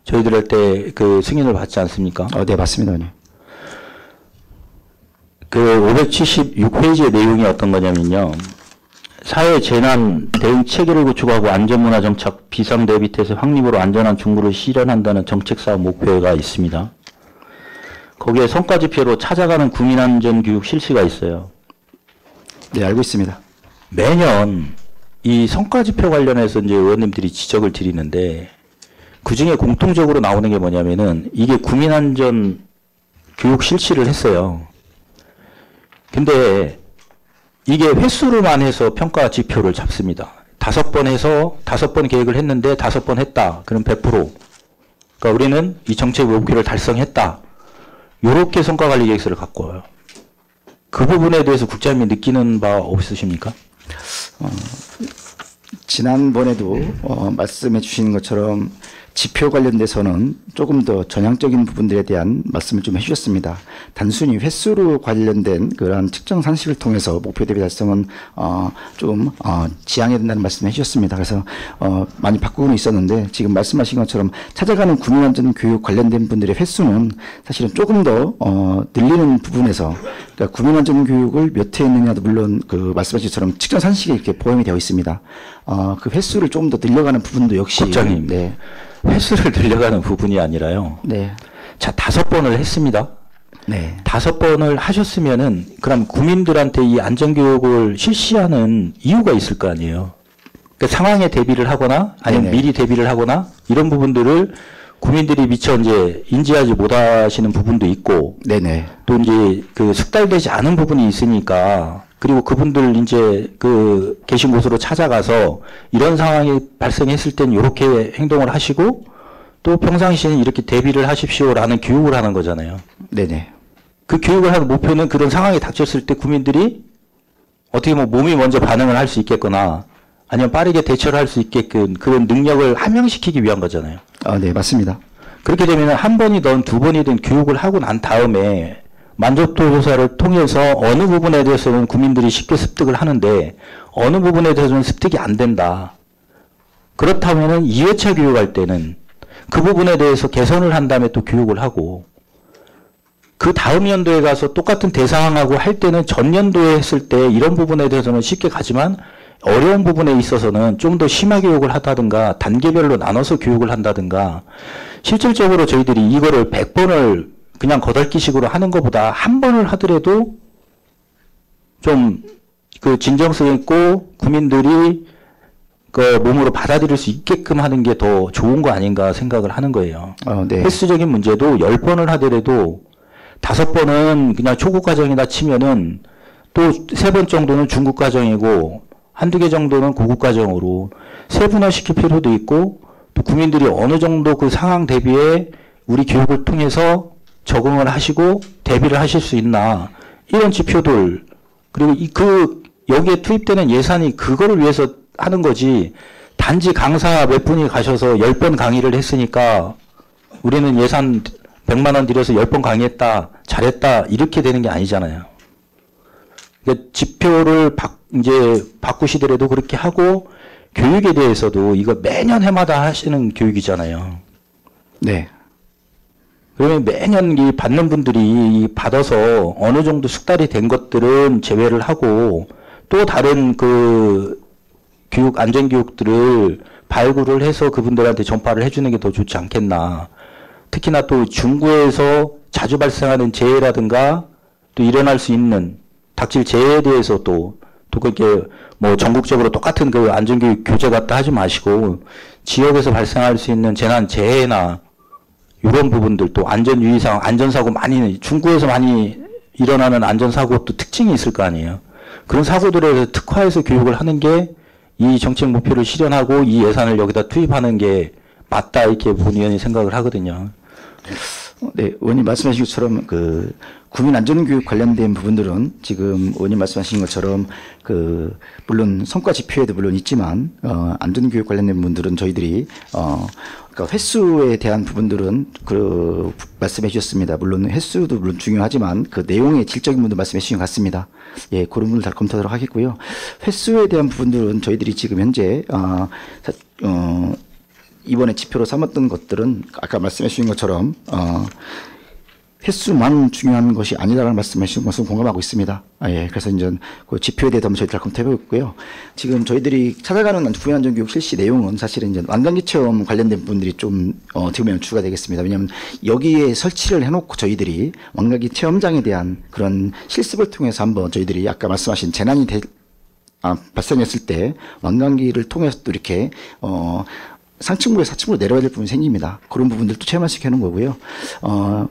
저희들한테 그 승인을 받지 않습니까? 네, 맞습니다. 의원님. 그 576페이지의 내용이 어떤 거냐면요. 사회 재난 대응 체계를 구축하고 안전문화 정착 비상 대비 태세 확립으로 안전한 중구를 실현한다는 정책사업 목표가 있습니다. 거기에 성과지표로 찾아가는 국민안전교육 실시가 있어요. 네, 알고 있습니다. 매년 이 성과지표 관련해서 이제 의원님들이 지적을 드리는데 그 중에 공통적으로 나오는 게 뭐냐면은 이게 국민안전 교육 실시를 했어요. 근데 이게 횟수로만 해서 평가 지표를 잡습니다. 5번 해서 5번 계획을 했는데 5번 했다. 그럼 100%. 그러니까 우리는 이 정책 목표를 달성했다. 요렇게 성과관리 계획서를 갖고 와요. 그 부분에 대해서 국장님이 느끼는 바 없으십니까? 지난번에도 말씀해 주신 것처럼 지표 관련돼서는 조금 더 전향적인 부분들에 대한 말씀을 좀 해주셨습니다. 단순히 횟수로 관련된 그러한 측정 산식을 통해서 목표 대비 달성은 좀 지향해야 된다는 말씀을 해주셨습니다. 그래서 많이 바꾸고는 있었는데 지금 말씀하신 것처럼 찾아가는 국민안전 교육 관련된 분들의 횟수는 사실은 조금 더 늘리는 부분에서 그러니까 국민안전 교육을 몇 회 했느냐도 물론 그 말씀하신 것처럼 측정 산식에 이렇게 포함이 되어 있습니다. 그 횟수를 조금 더 늘려가는 부분도 역시 국장님. 네. 횟수를 늘려가는 부분이 아니라요. 네. 자, 5번을 했습니다. 네. 5번을 하셨으면은 그럼 국민들한테 이 안전교육을 실시하는 이유가 있을 거 아니에요. 그러니까 상황에 대비를 하거나 아니면 네네. 미리 대비를 하거나 이런 부분들을 국민들이 미처 이제 인지하지 못하시는 부분도 있고 네네. 또 이제 그 숙달되지 않은 부분이 있으니까 그리고 그분들 이제 그 계신 곳으로 찾아가서 이런 상황이 발생했을 땐 이렇게 행동을 하시고 또 평상시에는 이렇게 대비를 하십시오라는 교육을 하는 거잖아요. 네네. 그 교육을 하는 목표는 그런 상황이 닥쳤을 때 국민들이 어떻게 뭐 몸이 먼저 반응을 할 수 있겠거나 아니면 빠르게 대처를 할 수 있게끔 그런 능력을 함양시키기 위한 거잖아요. 네, 맞습니다. 그렇게 되면 한 번이든 두 번이든 교육을 하고 난 다음에 만족도 조사를 통해서 어느 부분에 대해서는 국민들이 쉽게 습득을 하는데 어느 부분에 대해서는 습득이 안 된다. 그렇다면은 2회차 교육할 때는 그 부분에 대해서 개선을 한 다음에 또 교육을 하고 그 다음 연도에 가서 똑같은 대상하고 할 때는 전년도에 했을 때 이런 부분에 대해서는 쉽게 가지만 어려운 부분에 있어서는 좀 더 심화 교육을 하다든가 단계별로 나눠서 교육을 한다든가 실질적으로 저희들이 이거를 100번을 그냥 거덜기식으로 하는 것보다 한 번을 하더라도 좀 그 진정성 있고 국민들이 그 몸으로 받아들일 수 있게끔 하는 게 더 좋은 거 아닌가 생각을 하는 거예요. 네. 횟수적인 문제도 10번을 하더라도 5번은 그냥 초급 과정이다 치면은 또 3번 정도는 중급 과정이고 한두 개 정도는 고급 과정으로 세분화시킬 필요도 있고 또 국민들이 어느 정도 그 상황 대비에 우리 교육을 통해서 적응을 하시고 대비를 하실 수 있나 이런 지표들 그리고 여기에 투입되는 예산이 그거를 위해서 하는 거지 단지 강사 몇 분이 가셔서 10번 강의를 했으니까 우리는 예산 100만 원 들여서 10번 강의했다 잘했다 이렇게 되는 게 아니잖아요. 그러니까 지표를 이제 바꾸시더라도 그렇게 하고 교육에 대해서도 이거 매년 해마다 하시는 교육이잖아요. 네. 그러면 매년 이 받는 분들이 받아서 어느 정도 숙달이 된 것들은 제외를 하고 또 다른 그 교육, 안전교육들을 발굴을 해서 그분들한테 전파를 해주는 게 더 좋지 않겠나. 특히나 또 중구에서 자주 발생하는 재해라든가 또 일어날 수 있는 닥칠 재해에 대해서 또 그렇게 뭐 전국적으로 똑같은 그 안전교육 교재 같다 하지 마시고 지역에서 발생할 수 있는 재난 재해나 이런 부분들 또 안전유의사항, 안전사고 많이 중구에서 많이 일어나는 안전사고 또 특징이 있을 거 아니에요. 그런 사고들에 대해서 특화해서 교육을 하는 게 이 정책 목표를 실현하고 이 예산을 여기다 투입하는 게 맞다 이렇게 본 의원이 생각을 하거든요. 네, 의원님 말씀하신 것처럼 그 국민 안전교육 관련된 부분들은 지금 의원님 말씀하신 것처럼 그 물론 성과 지표에도 물론 있지만 안전교육 관련된 부분들은 저희들이 그러니까 횟수에 대한 부분들은 그 말씀해 주셨습니다. 물론 횟수도 물론 중요하지만 그 내용의 질적인 부분도 말씀해 주신 것 같습니다. 예, 그런 부분을 다 검토하도록 하겠고요. 횟수에 대한 부분들은 저희들이 지금 현재 이번에 지표로 삼았던 것들은 아까 말씀해 주신 것처럼 횟수만 중요한 것이 아니다라는 말씀하신 것은 공감하고 있습니다. 예, 그래서 이제 그 지표에 대해서 한번 저희들 검토해 보고요. 지금 저희들이 찾아가는 부연안전교육 실시 내용은 사실은 이제 완강기 체험 관련된 부분들이 좀 어떻게 보면 주가 되겠습니다. 왜냐하면 여기에 설치를 해놓고 저희들이 완강기 체험장에 대한 그런 실습을 통해서 한번 저희들이 아까 말씀하신 재난이 발생했을 때 완강기를 통해서 또 이렇게 상층부에 사층부로 내려야 될 부분이 생깁니다. 그런 부분들도 체험할 수 있게 하는 거고요.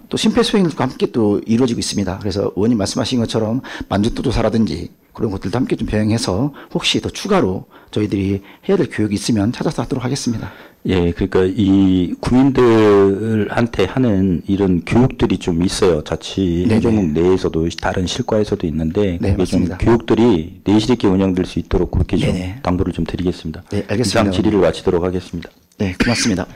또 심폐소생술과 함께 또 이루어지고 있습니다. 그래서 의원님 말씀하신 것처럼 만족도 조사라든지 그런 것들도 함께 좀 병행해서 혹시 더 추가로 저희들이 해야 될 교육이 있으면 찾아서 하도록 하겠습니다. 예, 그러니까 이 국민들한테 하는 이런 교육들이 좀 있어요. 자치 행정국 내에서도 다른 실과에서도 있는데 네, 그게 좀 맞습니다. 교육들이 내실 있게 운영될 수 있도록 그렇게 좀 네네. 당부를 좀 드리겠습니다. 네, 알겠습니다. 이상 질의를 마치도록 하겠습니다. 네, 고맙습니다.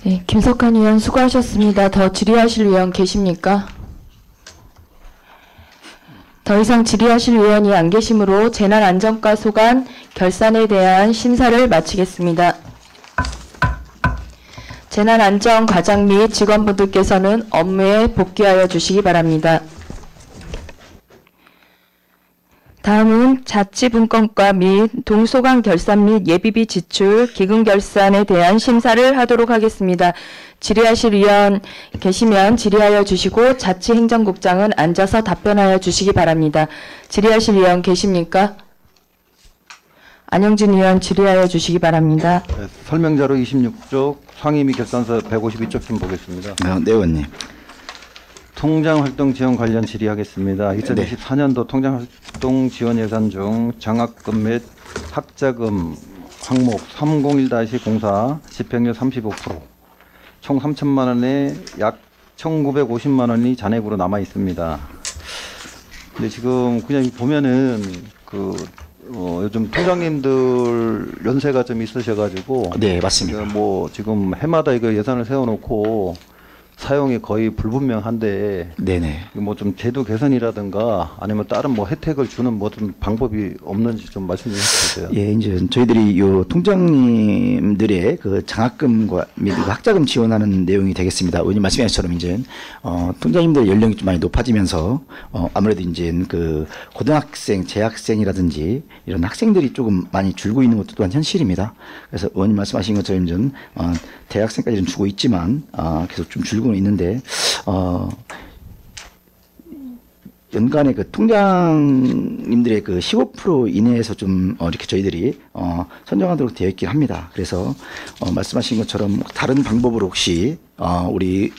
네, 김석환 의원 수고하셨습니다. 더 질의하실 의원 계십니까? 더 이상 질의하실 의원이 안 계시므로 재난안전과 소관 결산에 대한 심사를 마치겠습니다. 재난안전과장 및 직원분들께서는 업무에 복귀하여 주시기 바랍니다. 다음은 자치분권과 및 동소관 결산 및 예비비 지출 기금 결산에 대한 심사를 하도록 하겠습니다. 질의하실 의원 계시면 질의하여 주시고 자치행정국장은 앉아서 답변하여 주시기 바랍니다. 질의하실 의원 계십니까? 안영진 의원 질의하여 주시기 바랍니다. 네, 설명자료 26쪽 상임위 결산서 152쪽 좀 보겠습니다. 네, 의원님. 통장활동 지원 관련 질의하겠습니다. 2024년도 통장활동 지원 예산 중 장학금 및 학자금 항목 301-04 집행률 35%, 총 3천만 원에 약 1,950만 원이 잔액으로 남아 있습니다. 근데 지금 그냥 보면은 요즘 통장님들 연세가 좀 있으셔가지고 네, 맞습니다. 뭐 지금 해마다 이거 예산을 세워놓고 사용이 거의 불분명한데 네네. 뭐 좀 제도 개선이라든가 아니면 다른 뭐 혜택을 주는 뭐든 방법이 없는지 좀 말씀 좀 해주세요. 예, 이제 저희들이 요 통장님들의 그 장학금과 및 학자금 지원하는 내용이 되겠습니다. 의원님 말씀하신 것처럼 이제 통장님들 연령이 좀 많이 높아지면서 아무래도 이제 그 고등학생, 재학생이라든지 이런 학생들이 조금 많이 줄고 있는 것도 또한 현실입니다. 그래서 의원님 말씀하신 것처럼 이제 대학생까지는 주고 있지만 계속 좀 줄고는 있는데 연간에 그 통장님들의 그 15% 이내에서 좀 이렇게 저희들이 선정하도록 되어 있긴 합니다. 그래서 말씀하신 것처럼 다른 방법으로 혹시 우리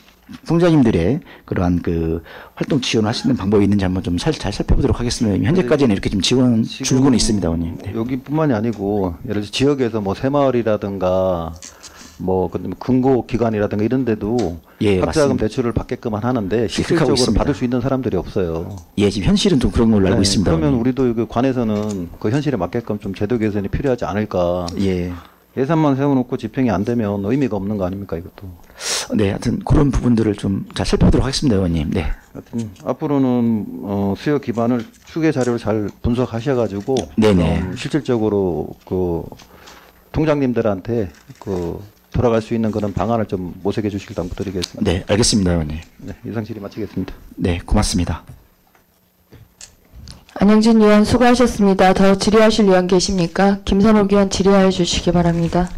통장님들의 그러한 그 활동 지원을 할 수 있는 방법이 있는지 한번 좀 잘 살펴보도록 하겠습니다. 현재까지는 이렇게 좀 지원 줄고는 있습니다, 의원님. 네. 여기뿐만이 아니고 예를 들어 지역에서 뭐 새마을이라든가 뭐 근고 기관이라든가 이런 데도 예, 학자금 맞습니다. 대출을 받게끔 하는데 그렇게 하고 실질적으로 있습니다. 받을 수 있는 사람들이 없어요. 예, 지금 현실은 좀 그런 걸로 알고 네, 있습니다. 그러면 의원님. 우리도 그 관에서는 그 현실에 맞게끔 좀 제도 개선이 필요하지 않을까. 예. 예산만 세워놓고 집행이 안 되면 의미가 없는 거 아닙니까 이것도. 네, 하여튼 그런 부분들을 좀 잘 살펴보도록 하겠습니다, 의원님. 네. 하여튼 앞으로는 수요 기반을 추계 자료를 잘 분석하셔가지고 네네. 실질적으로 그 통장님들한테 그 돌아갈 수 있는 그런 방안을 좀 모색해 주시길 당부드리겠습니다. 네, 알겠습니다, 의원님. 네, 이상 질의 마치겠습니다. 네, 고맙습니다. 안영진 의원 수고하셨습니다. 더 질의하실 의원 계십니까? 김선옥 의원 질의하여 주시기 바랍니다.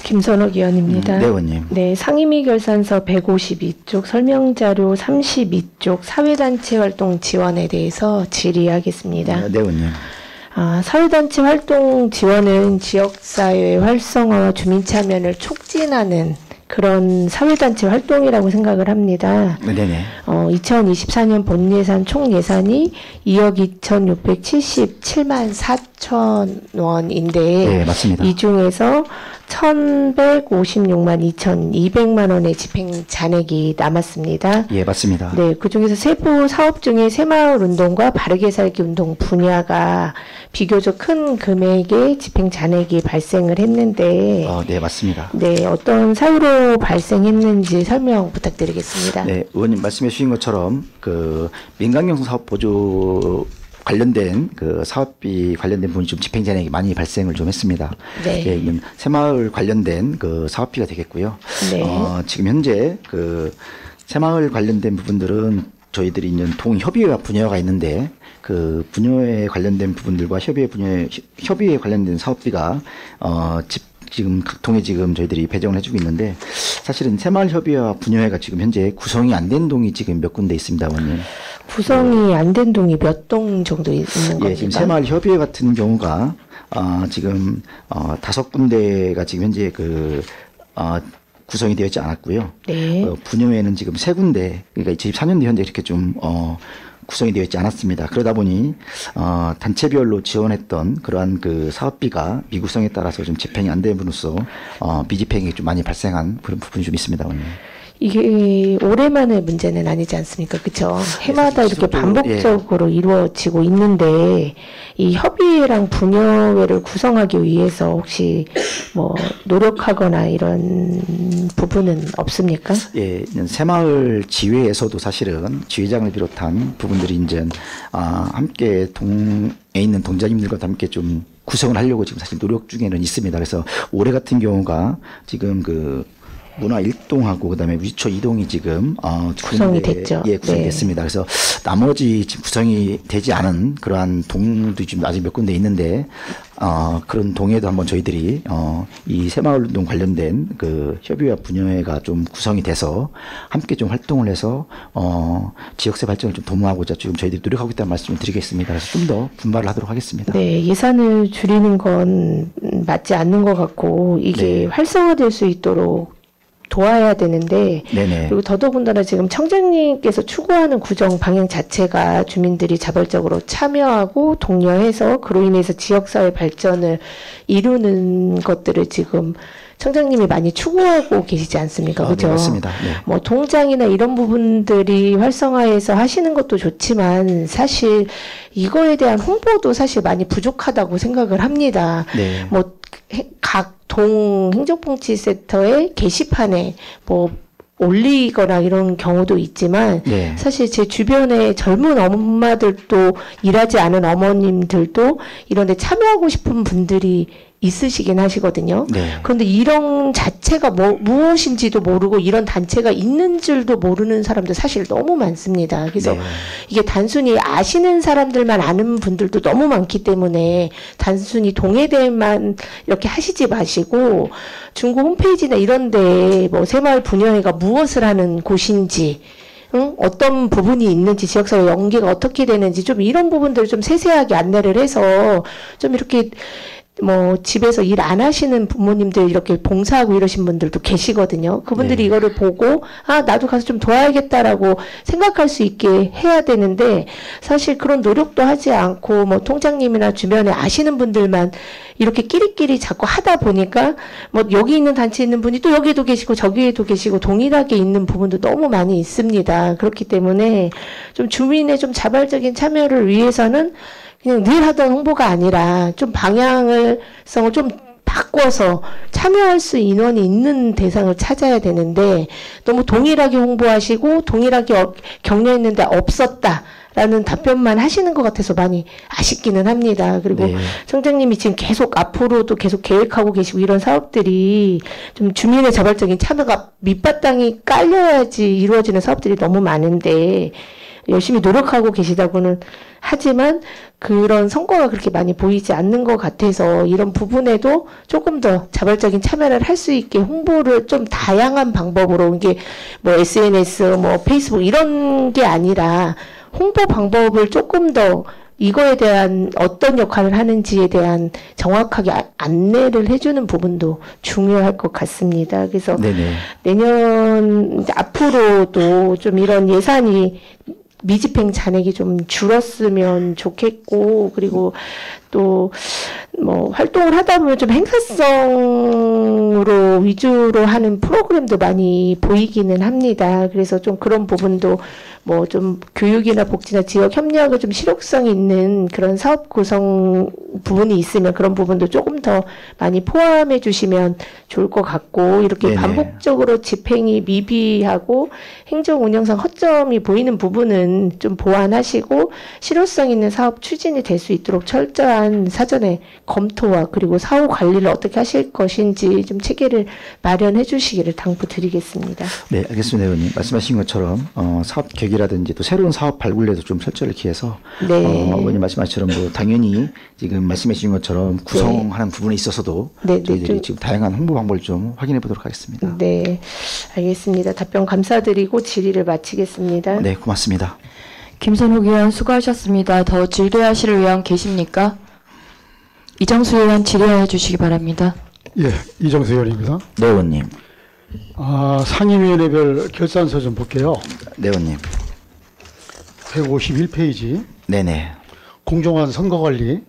김선옥 의원입니다. 네, 의원님. 네, 상임위 결산서 152쪽 설명자료 32쪽 사회단체 활동 지원에 대해서 질의하겠습니다. 네, 의원님. 사회단체 활동 지원은 지역사회 활성화와 주민참여를 촉진하는 그런 사회단체 활동이라고 생각을 합니다. 네네. 2024년 본예산 총 예산이 2억 2,677만 4천 원인데 네, 맞습니다. 이 중에서 1,156만 2,200만 원의 집행 잔액이 남았습니다. 예, 맞습니다. 네, 그 중에서 세부 사업 중에 새마을 운동과 바르게 살기 운동 분야가 비교적 큰 금액의 집행 잔액이 발생을 했는데, 네, 맞습니다. 네, 어떤 사유로 발생했는지 설명 부탁드리겠습니다. 네, 의원님 말씀해 주신 것처럼 그 민간경송 사업 보조 관련된 그 사업비 관련된 부분이 좀 집행 잔액이 많이 발생을 좀 했습니다. 네. 예, 이건 새마을 관련된 그 사업비가 되겠고요. 네. 지금 현재 그 새마을 관련된 부분들은 저희들이 이제 동협의회와 분여가 있는데 그 분여에 관련된 부분들과 협의회에 관련된 사업비가 지금 각 동에 지금 저희들이 배정을 해주고 있는데 사실은 새마을협의회와 분여회가 지금 현재 구성이 안 된 동이 지금 몇 군데 있습니다, 원님. 구성이 안 된 동이 몇 동 정도 있는 겁니까? 예, 지금 새마을협의회 같은 경우가 지금 5군데가 지금 현재 구성이 되어 있지 않았고요. 네. 분여회는 지금 3군데, 그러니까 24년도 현재 이렇게 좀 구성이 되어 있지 않았습니다. 그러다 보니 단체별로 지원했던 그러한 그 사업비가 미구성에 따라서 좀 집행이 안 됨으로써 미집행이 좀 많이 발생한 그런 부분이 좀 있습니다, 원님. 이게 올해만의 문제는 아니지 않습니까? 그렇죠? 해마다 이렇게 반복적으로 이루어지고 있는데 이 협의회랑 분여회를 구성하기 위해서 혹시 뭐 노력하거나 이런 부분은 없습니까? 예, 새마을 지회에서도 사실은 지회장을 비롯한 부분들이 이제 함께 동에 있는 동자님들과 함께 좀 구성을 하려고 지금 사실 노력 중에는 있습니다. 그래서 올해 같은 경우가 지금 문화 1동하고 그다음에 위초 2동이 지금 구성이 됐죠. 예, 구성이 네. 됐습니다. 그래서 나머지 지금 구성이 되지 않은 그러한 동도 지금 아직 몇 군데 있는데 그런 동에도 한번 저희들이 이 새마을운동 관련된 그 협의회와 분여회가 좀 구성이 돼서 함께 좀 활동을 해서 지역세 발전을 좀 도모하고자 지금 저희들이 노력하고 있다는 말씀을 드리겠습니다. 그래서 좀 더 분발을 하도록 하겠습니다. 네, 예산을 줄이는 건 맞지 않는 것 같고 이게 네. 활성화될 수 있도록 도와야 되는데 네네. 그리고 더더군다나 지금 청장님께서 추구하는 구정 방향 자체가 주민들이 자발적으로 참여하고 독려해서 그로 인해서 지역사회 발전을 이루는 것들을 지금 청장님이 많이 추구하고 계시지 않습니까? 그죠? 네, 맞습니다. 네. 뭐 통장이나 이런 부분들이 활성화해서 하시는 것도 좋지만 사실 이거에 대한 홍보도 사실 많이 부족하다고 생각을 합니다. 네. 뭐 각 동 행정복지센터의 게시판에 뭐 올리거나 이런 경우도 있지만 네. 사실 제 주변에 젊은 엄마들도 일하지 않은 어머님들도 이런 데 참여하고 싶은 분들이 있으시긴 하시거든요. 네. 그런데 이런 자체가 무엇인지도 모르고 이런 단체가 있는 줄도 모르는 사람들 사실 너무 많습니다. 그래서 네. 이게 단순히 아시는 사람들만 아는 분들도 너무 많기 때문에 단순히 동해대만 이렇게 하시지 마시고 중구 홈페이지나 이런데 뭐 새마을 분여회가 무엇을 하는 곳인지 어떤 부분이 있는지 지역사회 연계가 어떻게 되는지 좀 이런 부분들을 좀 세세하게 안내를 해서 좀 이렇게 뭐 집에서 일 안 하시는 부모님들 이렇게 봉사하고 이러신 분들도 계시거든요. 그분들이 네. 이거를 보고 나도 가서 좀 도와야겠다라고 생각할 수 있게 해야 되는데 사실 그런 노력도 하지 않고 뭐 통장님이나 주변에 아시는 분들만 이렇게 끼리끼리 자꾸 하다 보니까 뭐 여기 있는 단체에 있는 분이 또 여기에도 계시고 저기에도 계시고 동일하게 있는 부분도 너무 많이 있습니다. 그렇기 때문에 좀 주민의 좀 자발적인 참여를 위해서는 그냥 늘 하던 홍보가 아니라 좀 방향성을 좀 바꿔서 참여할 수 인원이 있는 대상을 찾아야 되는데 너무 동일하게 홍보하시고 동일하게 격려했는데 없었다라는 답변만 하시는 것 같아서 많이 아쉽기는 합니다. 그리고 네. 청장님이 지금 계속 앞으로도 계속 계획하고 계시고 이런 사업들이 좀 주민의 자발적인 참여가 밑바탕이 깔려야지 이루어지는 사업들이 너무 많은데 열심히 노력하고 계시다고는 하지만 그런 성과가 그렇게 많이 보이지 않는 것 같아서 이런 부분에도 조금 더 자발적인 참여를 할 수 있게 홍보를 좀 다양한 방법으로 이게 뭐 SNS, 뭐 페이스북 이런 게 아니라 홍보 방법을 조금 더 이거에 대한 어떤 역할을 하는지에 대한 정확하게 안내를 해주는 부분도 중요할 것 같습니다. 그래서 네네. 내년 앞으로도 좀 이런 예산이 미집행 잔액이 좀 줄었으면 좋겠고 그리고 또 뭐 활동을 하다 보면 좀 행사성으로 위주로 하는 프로그램도 많이 보이기는 합니다. 그래서 좀 그런 부분도 뭐 좀 교육이나 복지나 지역 협력을 좀 실효성 있는 그런 사업 구성 부분이 있으면 그런 부분도 조금 더 많이 포함해 주시면 좋을 것 같고 이렇게 네네. 반복적으로 집행이 미비하고 행정 운영상 허점이 보이는 부분은 좀 보완하시고 실효성 있는 사업 추진이 될 수 있도록 철저한 사전에 검토와 그리고 사후 관리를 어떻게 하실 것인지 좀 체계를 시간을 마련해 주시기를 당부드리겠습니다. 네, 알겠습니다, 의원님. 말씀하신 것처럼 사업 계획이라든지 또 새로운 사업 발굴에도 좀 철저를 기해서 네. 의원님 말씀하신 것처럼 뭐 당연히 지금 말씀하신 것처럼 구성하는 부분에 있어서도 네, 저희들이 좀- 지금 다양한 홍보 방법을 좀 확인해 보도록 하겠습니다. 네, 알겠습니다. 답변 감사드리고 질의를 마치겠습니다. 네, 고맙습니다. 김선욱 의원 수고하셨습니다. 더 질의하실 의원 계십니까? 이정수 의원 질의해 주시기 바랍니다. 예, 이정수 의원입니다. 네, 의원님. 상임위원회별 결산서 좀 볼게요. 네, 의원님. 151페이지 네네. 공정한 선거관리.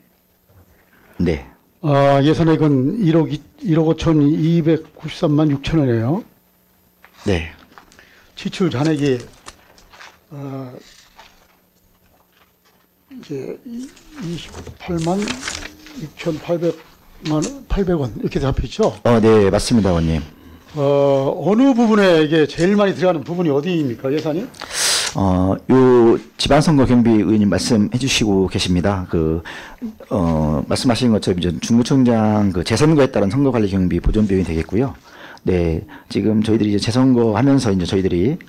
네. 예산액은 1억 5,293만 6천 원이에요. 네. 지출 잔액이 이제 28만 6,800원 이렇게 잡혀 있죠. 네, 맞습니다, 의원님. 어느 부분에 이게 제일 많이 들어가는 부분이 어디입니까, 예산이? 요 지방선거 경비 의원님 말씀해 주시고 계십니다. 말씀하신 것처럼 이제 중구청장 재선거에 따른 선거관리 경비 보존 비용이 되겠고요. 네, 지금 저희들이 이제 재선거 하면서 이제 저희들이,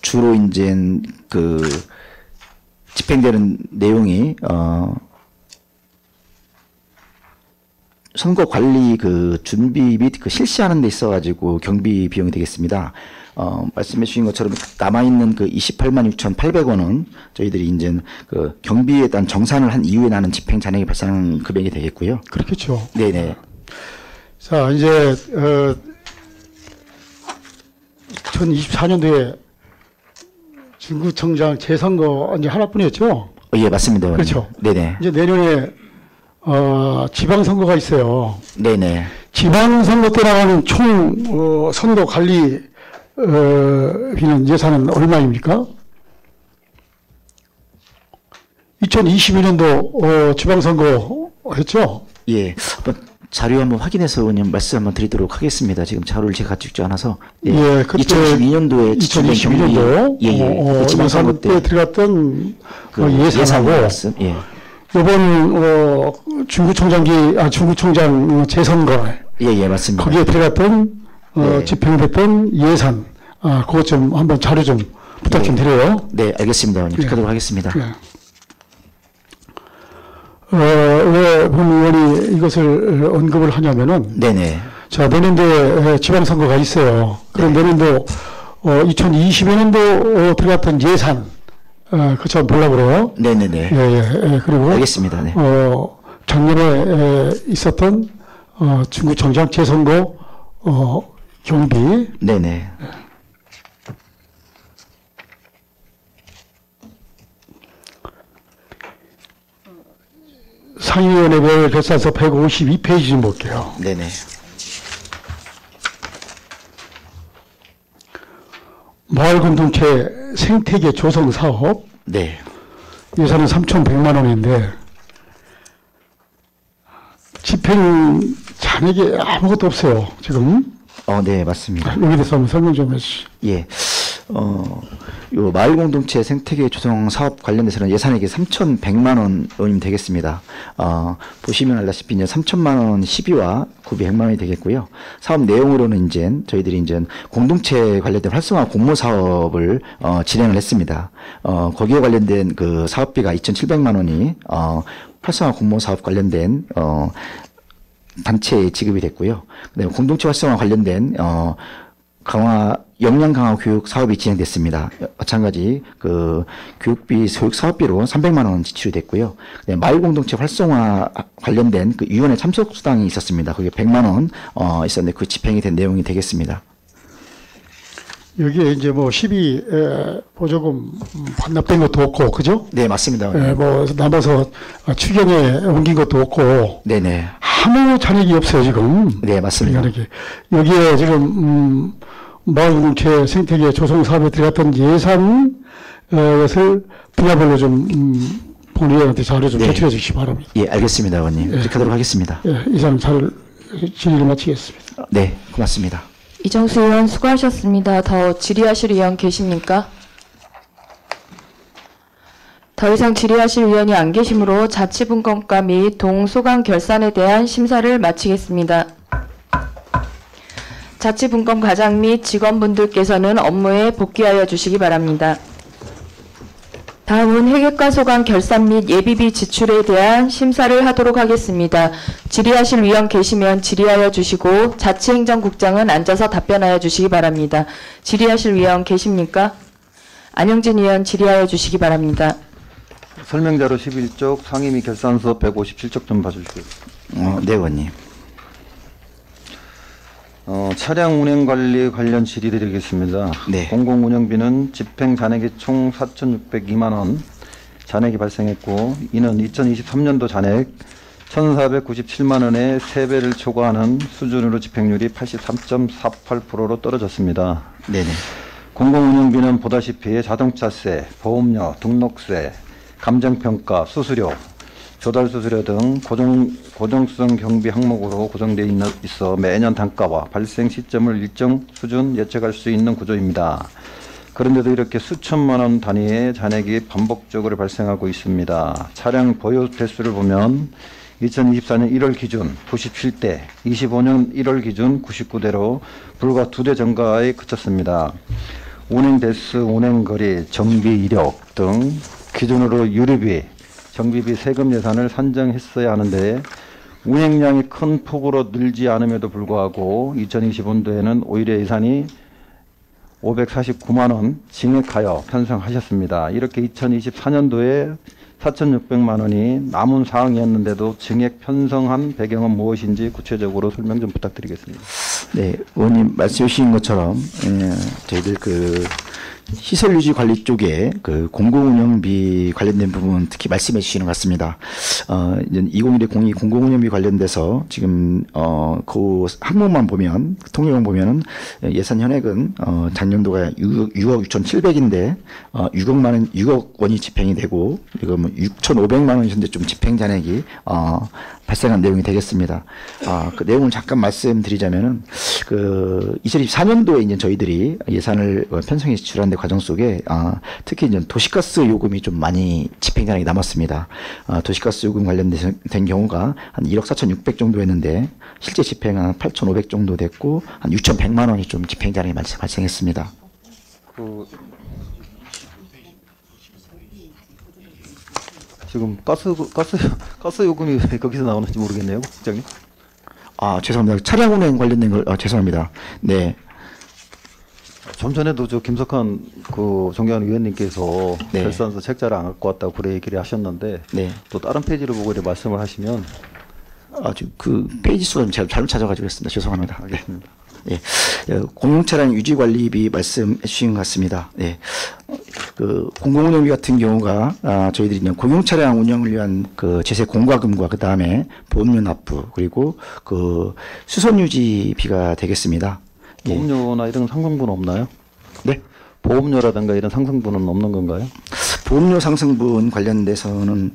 주로 이제 집행되는 내용이, 선거 관리 준비 및 실시하는 데 있어가지고 경비 비용이 되겠습니다. 말씀해 주신 것처럼 남아있는 28만 6,800원은 저희들이 이제 경비에 따른 정산을 한 이후에 나는 집행 잔액이 발생하는 금액이 되겠고요. 그렇겠죠. 네네. 자, 이제 2024년도에 중구청장 재선거 이제 하나뿐이었죠. 예, 맞습니다. 의원님. 그렇죠. 네네. 이제 내년에 지방선거가 있어요. 네네. 지방선거 때 나가는 총 선거 관리 비는 예산은 얼마입니까? 2022년도 지방선거 했죠? 예. 한번 자료 한번 확인해서 의원님 말씀 한번 드리도록 하겠습니다. 지금 자료를 제가 갖고 있지 않아서. 예, 그때 2022년도에 2022년도 예. 지방선거 때 들어갔던 예산 예산하고 말씀. 예. 이번 중구청장 재선거 예, 맞습니다. 거기에 들어갔던 네. 집행됐던 예산 그것 좀 한번 자료 좀 부탁 좀 드려요. 네, 알겠습니다. 의원님. 예. 하도록 하겠습니다. 예. 왜 본 의원이 이것을 언급을 하냐면은 네네. 자, 내년도에 지방선거가 있어요. 그럼 내년도 2020년도 들어갔던 예산 그거 좀 보려고 그래요. 네네네. 예. 그리고 알겠습니다. 네. 작년에 있었던 중구청장 재선거 경비 네네. 상임위원회별 결산서 152페이지 좀 볼게요. 네네. 마을공동체 생태계 조성 사업 네. 예산은 3,100만 원인데 집행 잔액이 아무것도 없어요. 지금 네, 맞습니다. 여기 대해서 한번 설명 좀 해주시죠. 예. 요 마을공동체 생태계 조성 사업 관련해서는 예산액이 3,100만 원이 되겠습니다. 보시면 알다시피 이제 3,000만 원 시비와 구비 100만 원이 되겠고요. 사업 내용으로는 이제 저희들이 이제 공동체 관련된 활성화 공모 사업을 진행을 했습니다. 거기에 관련된 사업비가 2,700만 원이 활성화 공모 사업 관련된 단체에 지급이 됐고요. 그다음에 공동체 활성화 관련된 역량 강화 교육 사업이 진행됐습니다. 마찬가지 교육비 교육 사업비로 300만 원 지출이 됐고요. 마을 공동체 활성화 관련된 위원회 참석 수당이 있었습니다. 그게 100만 원 있었는데 그 집행이 된 내용이 되겠습니다. 여기에 이제 뭐 시비 보조금 반납된 것도 없고 그죠? 네, 맞습니다. 뭐 남아서 추경에 옮긴 것도 없고 네네. 아무 잔액이 없어요 지금. 네, 맞습니다. 여기에 지금 마을공동체 생태계 조성 사업에 들어갔던 예산 것을 분야별로 좀 본의원한테 자료 좀 네. 제출해 주시기 바랍니다. 예, 알겠습니다, 의원님. 그렇게 하도록 하겠습니다. 예, 이상 잘 질의를 마치겠습니다. 네, 고맙습니다. 이정수 의원 수고하셨습니다. 더 질의하실 의원 계십니까? 더 이상 질의하실 위원이 안 계시므로 자치분권과 및 동소강 결산에 대한 심사를 마치겠습니다. 자치분권 과장 및 직원분들께서는 업무에 복귀하여 주시기 바랍니다. 다음은 회계과 소강 결산 및 예비비 지출에 대한 심사를 하도록 하겠습니다. 질의하실 위원 계시면 질의하여 주시고 자치행정국장은 앉아서 답변하여 주시기 바랍니다. 질의하실 위원 계십니까? 안영진 의원 질의하여 주시기 바랍니다. 설명자료 11쪽 상임 및 결산서 157쪽 좀 봐주시고요. 네, 의원님. 차량 운행 관리 관련 질의 드리겠습니다. 네. 공공운영비는 집행 잔액이 총 4,602만 원 잔액이 발생했고, 이는 2023년도 잔액 1,497만 원의 3배를 초과하는 수준으로 집행률이 83.48%로 떨어졌습니다. 네네. 공공운영비는 보다시피 자동차세, 보험료, 등록세, 감정평가, 수수료, 조달수수료 등 고정성 경비 항목으로 고정되어 있어 매년 단가와 발생 시점을 일정 수준 예측할 수 있는 구조입니다. 그런데도 이렇게 수천만 원 단위의 잔액이 반복적으로 발생하고 있습니다. 차량 보유 대수를 보면 2024년 1월 기준 97대, 25년 1월 기준 99대로 불과 2대 증가에 그쳤습니다. 운행 대수, 운행 거리, 정비 이력 등 기준으로 유류비, 정비비 세금 예산을 산정했어야 하는데 운행량이 큰 폭으로 늘지 않음에도 불구하고 2025년도에는 오히려 예산이 549만 원 증액하여 편성하셨습니다. 이렇게 2024년도에 4,600만 원이 남은 사항이었는데도 증액 편성한 배경은 무엇인지 구체적으로 설명 좀 부탁드리겠습니다. 네, 의원님 말씀해 주신 것처럼 저희들 그 시설 유지 관리 쪽에 그 공공운영비 관련된 부분 특히 말씀해 주시는 것 같습니다. 이제 2021-02 공공운영비 관련돼서 지금 그 항목만 보면 통계만 보면은 예산 현액은 작년도가 6억 6,700인데 6억 원이 집행이 되고 지금 6,500만 원이 현재 좀 집행 잔액이 발생한 내용이 되겠습니다. 그 내용을 잠깐 말씀드리자면은 그 2024년도에 이제 저희들이 예산을 편성해 지출하는 과정 속에 특히 이제 도시가스 요금이 좀 많이 집행 잔액이 남았습니다. 도시가스 요금 관련된 경우가 한 1억 4,600 정도 했는데 실제 집행 한 8,500 정도 됐고 한 6,100만 원이 좀 집행 잔액이 발생했습니다. 지금 가스 요금이 왜 거기서 나오는지 모르겠네요, 국장님. 죄송합니다. 차량 운행 관련된 걸 죄송합니다. 네. 좀 전에도 저 김석환 그 존경하는 위원님께서 네. 결산서 책자를 안 갖고 왔다고 그래 얘기를 하셨는데 네. 또 다른 페이지를 보고 이렇게 말씀을 하시면 지금 그 페이지 수가 제가 잘못 찾아가지고 했습니다. 죄송합니다. 알겠습니다. 네. 공용차량 유지관리비 말씀해 주신 것 같습니다. 네. 그 공공운영비 같은 경우가 저희들이 이제 공용차량 운영을 위한 그 제세 공과금과 그 다음에 보험료 납부 그리고 그 수선 유지비가 되겠습니다. 예. 보험료나 이런 상승분은 없나요? 네. 보험료라든가 이런 상승분은 없는 건가요? 보험료 상승분 관련돼서는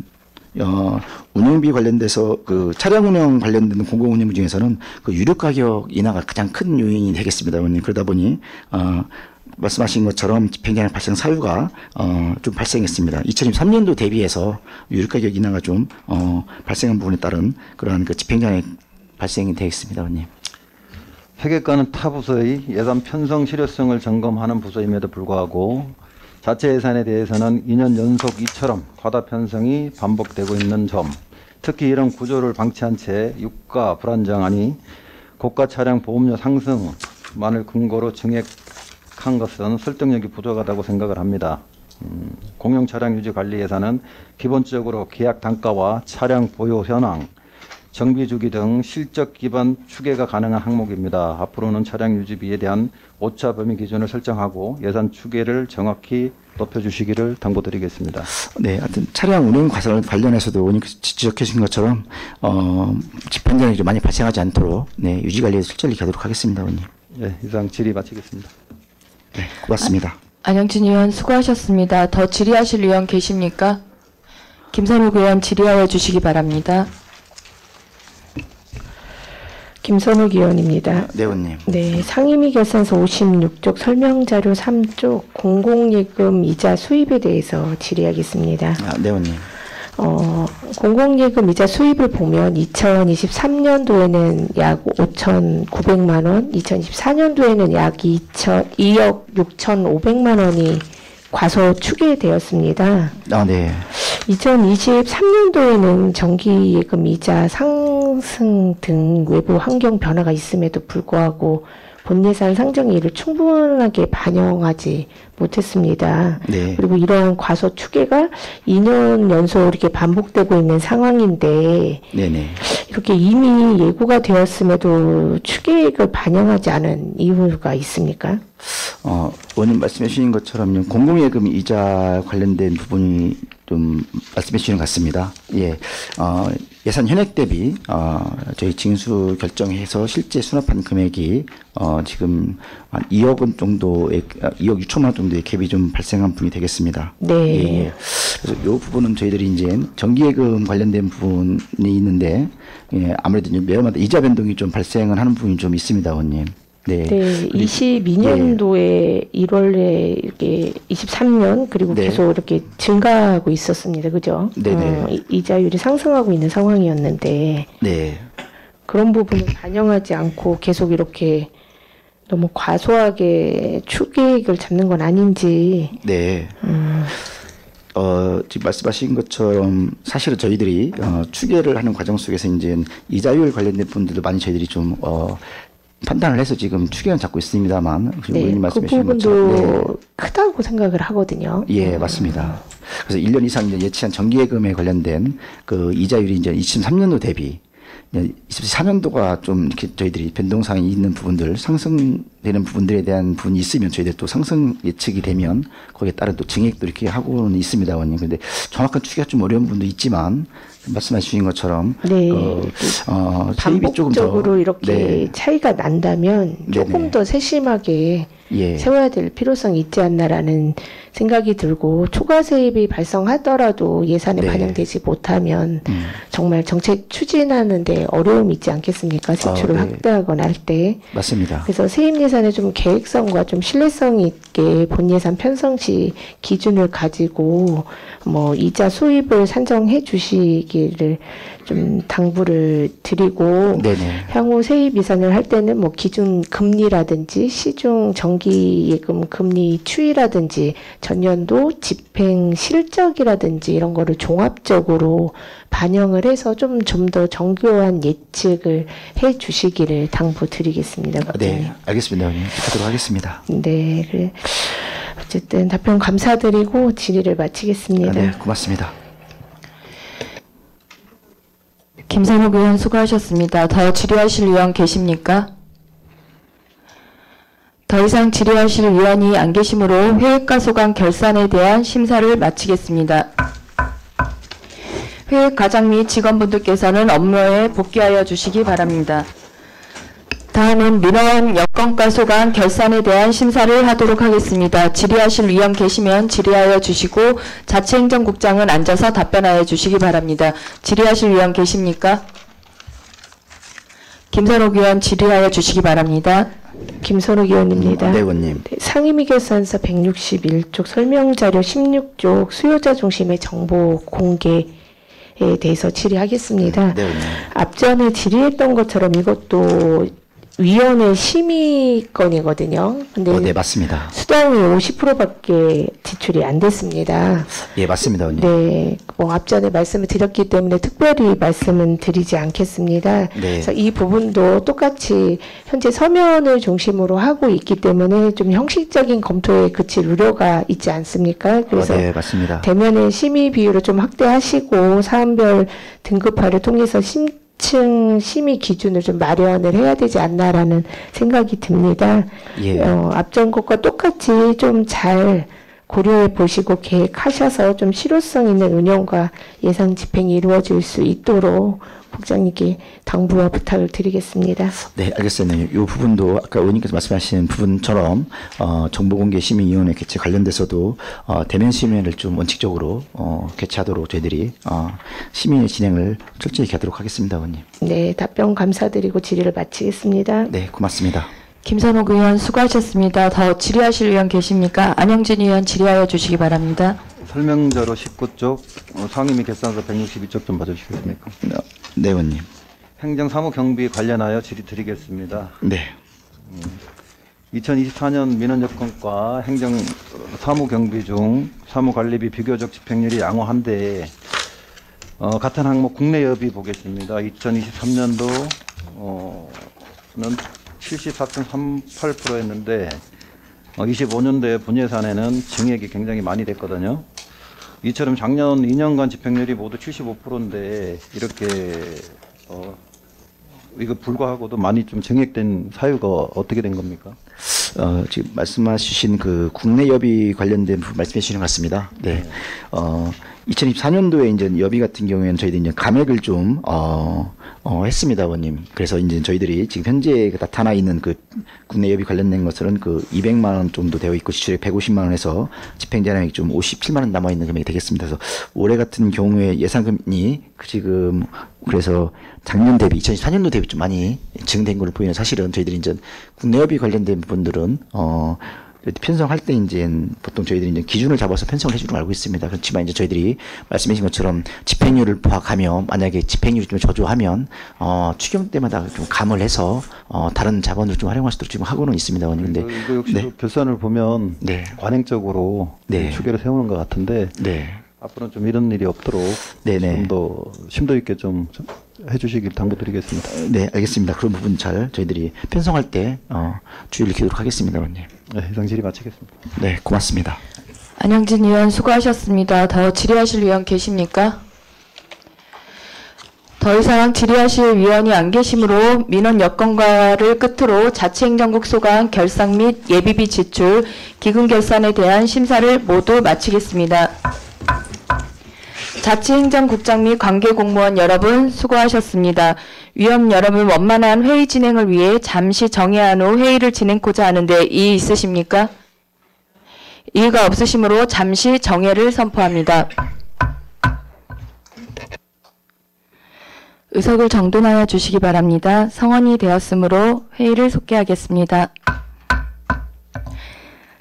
운영비 관련돼서 그 차량 운영 관련된 공공운영비 중에서는 그 유류 가격 인하가 가장 큰 요인이 되겠습니다, 의원님. 그러다 보니 말씀하신 것처럼 집행잔액 발생 사유가 좀 발생했습니다. 2023년도 대비해서 유류 가격 인하가 좀 발생한 부분에 따른 그러한 그 집행잔액 발생이 되겠습니다, 의원님. 회계과는 타 부서의 예산 편성 실효성을 점검하는 부서임에도 불구하고 자체 예산에 대해서는 2년 연속 이처럼 과다 편성이 반복되고 있는 점, 특히 이런 구조를 방치한 채 유가 불안정하니 고가 차량 보험료 상승만을 근거로 증액한 것은 설득력이 부족하다고 생각을 합니다. 공용 차량 유지 관리 예산은 기본적으로 계약 단가와 차량 보유 현황, 정비 주기 등 실적 기반 추계가 가능한 항목입니다. 앞으로는 차량 유지비에 대한 오차 범위 기준을 설정하고 예산 추계를 정확히 높여주시기를 당부드리겠습니다. 네, 하여튼 차량 운행 과설 관련해서도 의원님께서 지적해 주신 것처럼 집행잔액이 좀 많이 발생하지 않도록 네, 유지관리에 철저히 하도록 하겠습니다, 의원님. 네, 이상 질의 마치겠습니다. 네, 고맙습니다. 안영진 의원 수고하셨습니다. 더 질의하실 의원 계십니까? 김선욱 의원 질의하여 주시기 바랍니다. 김선욱 의원입니다. 네, 의원님. 네, 상임위 결산서 56쪽 설명자료 3쪽 공공예금 이자 수입에 대해서 질의하겠습니다. 네, 의원님. 공공예금 이자 수입을 보면 2023년도에는 약 5,900만 원, 2024년도에는 약 2억 6,500만 원이 과소 추계되었습니다. 네. 2023년도에는 정기예금 이자 상승 등 외부 환경 변화가 있음에도 불구하고 본예산 상정일을 충분하게 반영하지 못했습니다. 네. 그리고 이러한 과소 추계가 2년 연속 이렇게 반복되고 있는 상황인데 네네. 이렇게 이미 예고가 되었음에도 추계액을 반영하지 않은 이유가 있습니까? 의원님 말씀해 주신 것처럼 공공예금 이자 관련된 부분이 좀 말씀해 주시는 것 같습니다. 예, 예산 현액 대비 저희 징수 결정해서 실제 수납한 금액이 지금 한 2억 원 정도의 2억 6천만 원 정도의 갭이 좀 발생한 부분이 되겠습니다. 네. 예. 그래서 이 부분은 저희들이 이제 정기예금 관련된 부분이 있는데 예, 아무래도 이제 매월마다 이자 변동이 좀 발생을 하는 부분이 좀 있습니다, 의원님. 네. 네, 22년도에 1월에 이렇게 23년 그리고 네. 계속 이렇게 증가하고 있었습니다. 그죠? 네네. 이자율이 상승하고 있는 상황이었는데 네. 그런 부분을 반영하지 않고 계속 이렇게 너무 과소하게 추계액을 잡는 건 아닌지. 네. 지금 말씀하신 것처럼 사실은 저희들이 추계를 하는 과정 속에서 이제 이자율 관련된 부분들도 많이 저희들이 좀 판단을 해서 지금 추계는 잡고 있습니다만 네, 의원님 그 말씀하신 부분도 것처럼 크다고 생각을 하거든요. 예, 맞습니다. 그래서 1년 이상 이제 예치한 정기예금에 관련된 그 이자율이 이제 23년도 대비 24년도가 좀 이렇게 저희들이 변동사항이 있는 부분들, 상승되는 부분들에 대한 부분이 있으면 저희들 또 상승 예측이 되면 거기에 따른 또 증액도 이렇게 하고는 있습니다, 의원님. 근데 정확한 추계가 좀 어려운 부분도 있지만 말씀해 주신 것처럼 네. 세입이 조금 더 반복적으로 이렇게 네. 차이가 난다면 조금 네네. 더 세심하게 예. 세워야 될 필요성이 있지 않나라는 생각이 들고 초과 세입이 발생하더라도 예산에 네. 반영되지 못하면 정말 정책 추진하는데 어려움이 있지 않겠습니까? 세출을 네. 확대하거나 할 때. 맞습니다. 그래서 세입 예산에 좀 계획성과 좀 신뢰성 있게 본 예산 편성 시 기준을 가지고 뭐 이자 수입을 산정해 주시기를 좀 당부를 드리고 네네. 향후 세입 예산을 할 때는 뭐 기준 금리라든지 시중 정기예금 금리 추이라든지 전년도 집행 실적이라든지 이런 거를 종합적으로 반영을 해서 좀 더 정교한 예측을 해 주시기를 당부드리겠습니다. 네, 알겠습니다, 의원님. 부탁드리도록 하겠습니다. 네, 그래. 어쨌든 답변 감사드리고 질의를 마치겠습니다. 네, 고맙습니다. 김선욱 의원 수고하셨습니다. 더 질의하실 의원 계십니까? 더 이상 질의하실 의원이 안 계시므로 회획과 소관 결산에 대한 심사를 마치겠습니다. 회획 과장 및 직원분들께서는 업무에 복귀하여 주시기 바랍니다. 다음은 민원 여건과 소관 결산에 대한 심사를 하도록 하겠습니다. 질의하실 의원 계시면 질의하여 주시고 자치행정국장은 앉아서 답변하여 주시기 바랍니다. 질의하실 의원 계십니까? 김선욱 의원 질의하여 주시기 바랍니다. 김선욱 의원입니다. 네, 의원님. 네, 상임위 결산서 161쪽 설명자료 16쪽 수요자 중심의 정보 공개에 대해서 질의하겠습니다. 네, 의원님. 앞전에 질의했던 것처럼 이것도 위원회 심의건이거든요. 근데 네, 맞습니다. 수당이 50%밖에 지출이 안 됐습니다. 예, 맞습니다, 의원님. 네, 뭐 앞전에 말씀을 드렸기 때문에 특별히 말씀은 드리지 않겠습니다. 네. 그래서 이 부분도 똑같이 현재 서면을 중심으로 하고 있기 때문에 좀 형식적인 검토에 그칠 우려가 있지 않습니까? 그래서 네, 맞습니다. 대면의 심의 비율을 좀 확대하시고 사안별 등급화를 통해서 심층 심의 기준을 좀 마련을 해야 되지 않나라는 생각이 듭니다. 예. 앞전 것과 똑같이 좀 잘 고려해 보시고 계획하셔서 좀 실효성 있는 운영과 예산 집행이 이루어질 수 있도록 국장님께 당부와 부탁을 드리겠습니다. 네, 알겠습니다. 이 부분도 아까 의원님께서 말씀하신 부분처럼 정보공개시민위원회 개최 관련돼서도 대면 시민회를 좀 원칙적으로 개최하도록 저희들이 시민회 진행을 철저히 하도록 하겠습니다, 의원님. 네, 답변 감사드리고 질의를 마치겠습니다. 네, 고맙습니다. 김선옥 의원 수고하셨습니다. 더 질의하실 의원 계십니까? 안영진 의원 질의하여 주시기 바랍니다. 설명자로 19쪽, 상임위 계산서 162쪽 좀 봐주시겠습니까? 네, 의원님. 행정사무경비 관련하여 질의 드리겠습니다. 네. 2024년 민원여건과 행정사무경비 중 사무관리비 비교적 집행률이 양호한데 같은 항목 국내 여비 보겠습니다. 2023년도는 74.38%였는데 25년도에 본예산에는 증액이 굉장히 많이 됐거든요. 이처럼 작년 2년간 집행률이 모두 75%인데 이렇게 이거 불과하고도 많이 좀 증액된 사유가 어떻게 된 겁니까? 지금 말씀하신 그 국내 여비 관련된 부분 말씀해 주시는 것 같습니다. 네. 2024년도에 이제 여비 같은 경우에는 저희들이 이제 감액을 좀 했습니다, 의원님. 그래서 이제 저희들이 지금 현재 나타나 있는 그 국내 여비 관련된 것은 그 200만 원 정도 되어 있고 지출액 150만 원에서 집행자량이 좀 57만 원 남아 있는 금액이 되겠습니다. 그래서 올해 같은 경우에 예산금이 지금 그래서 작년 대비 2024년도 대비 좀 많이 증된 걸로 보이는 사실은 저희들이 이제 국내 여비 관련된 부분들은 편성할 때 이제 보통 저희들이 이제 기준을 잡아서 편성을 해주는 걸 알고 있습니다. 그렇지만 이제 저희들이 말씀하신 것처럼 집행률을 파악하면 만약에 집행률이 좀 저조하면 추경 때마다 좀 감을 해서 다른 자본을 좀 활용할 수 있도록 지금 하고는 있습니다, 의원님. 근데 이거 역시 네. 결산을 보면 네. 관행적으로 네. 추계를 세우는 것 같은데 네. 앞으로는 좀 이런 일이 없도록 네네. 좀 더 심도 있게 좀 해주시길 당부드리겠습니다. 네, 알겠습니다. 그런 부분 잘 저희들이 편성할 때 주의를 기울이도록 하겠습니다, 의원님. 네, 이상 질의 마치겠습니다. 네, 고맙습니다. 안영진 의원 수고하셨습니다. 더 질의하실 의원 계십니까? 더 이상 질의하실 위원이 안 계시므로 민원 여건과를 끝으로 자치행정국 소관 결상 및 예비비 지출, 기금 결산에 대한 심사를 모두 마치겠습니다. 자치행정국장 및 관계공무원 여러분 수고하셨습니다. 위원 여러분 원만한 회의 진행을 위해 잠시 정회한 후 회의를 진행코자 하는데 이의 있으십니까? 이의가 없으시므로 잠시 정회를 선포합니다. 의석을 정돈하여 주시기 바랍니다. 성원이 되었으므로 회의를 속개하겠습니다.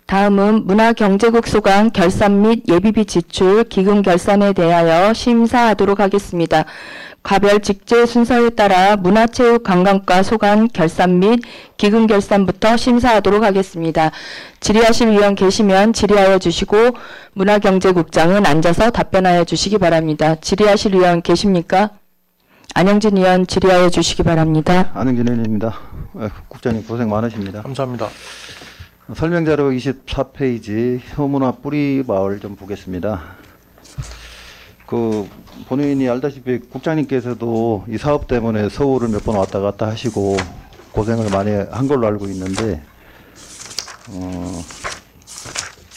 다음은 문화경제국 소관 결산 및 예비비 지출, 기금 결산에 대하여 심사하도록 하겠습니다. 과별 직제 순서에 따라 문화체육관광과 소관 결산 및 기금 결산부터 심사하도록 하겠습니다. 질의하실 위원 계시면 질의하여 주시고 문화경제국장은 앉아서 답변하여 주시기 바랍니다. 질의하실 위원 계십니까? 안영진 의원 질의하여 주시기 바랍니다. 안영진 의원입니다. 국장님 고생 많으십니다. 감사합니다. 설명자료 24페이지 효문화 뿌리마을 좀 보겠습니다. 그 본인이 알다시피 국장님께서도 이 사업 때문에 서울을 몇 번 왔다 갔다 하시고 고생을 많이 한 걸로 알고 있는데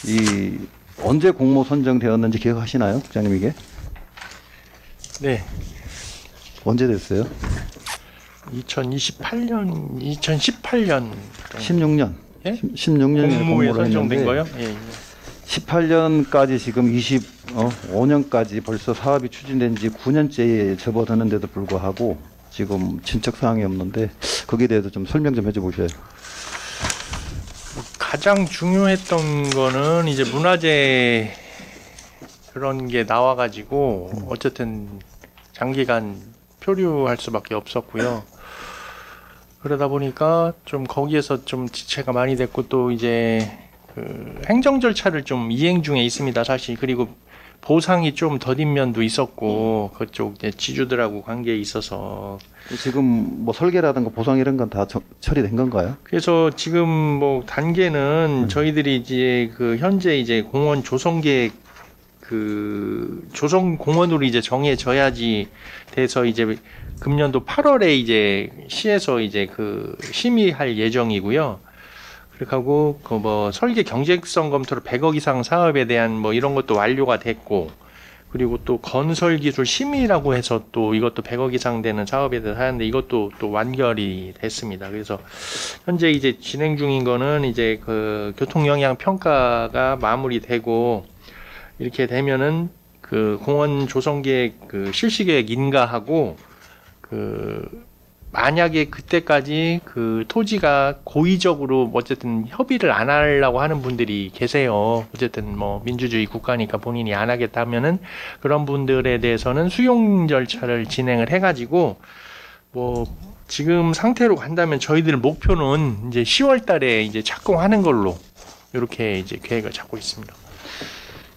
이 언제 공모 선정되었는지 기억하시나요, 국장님 이게? 네, 언제 됐어요? 2018년, 2018년 16년. 예? 16년에 공모에 공모를 선정된 했는데 거요? 예, 예. 18년까지 지금 25년까지 벌써 사업이 추진된 지 9년째에 접어드는데도 불구하고 지금 진척 사항이 없는데 거기에 대해서 좀 설명 좀 해줘 보셔요. 가장 중요했던 거는 이제 문화재 그런 게 나와가지고 어쨌든 장기간 표류할 수밖에 없었고요. 그러다 보니까 좀 거기에서 좀 지체가 많이 됐고 또 이제 그 행정 절차를 좀 이행 중에 있습니다, 사실. 그리고 보상이 좀 더딘 면도 있었고 그쪽 이제 지주들하고 관계에 있어서 지금 뭐 설계라든가 보상 이런 건 다 처리된 건가요? 그래서 지금 뭐 단계는 저희들이 이제 그 현재 이제 공원 조성 계획 그 조성 공원으로 이제 정해져야지 돼서 이제 금년도 8월에 이제 시에서 이제 그 심의할 예정이고요. 그리고 그 뭐 설계 경제성 검토로 100억 이상 사업에 대한 뭐 이런 것도 완료가 됐고, 그리고 또 건설기술 심의라고 해서 또 이것도 100억 이상 되는 사업에 대해서 하는데 이것도 또 완결이 됐습니다. 그래서 현재 이제 진행 중인 거는 이제 그 교통영향 평가가 마무리되고 이렇게 되면은 그 공원 조성계획 그 실시계획 인가하고 그 만약에 그때까지 그 토지가 고의적으로 어쨌든 협의를 안 하려고 하는 분들이 계세요. 어쨌든 뭐 민주주의 국가니까 본인이 안 하겠다 하면은 그런 분들에 대해서는 수용 절차를 진행을 해가지고 뭐 지금 상태로 간다면 저희들 목표는 이제 10월 달에 이제 착공하는 걸로 이렇게 이제 계획을 잡고 있습니다.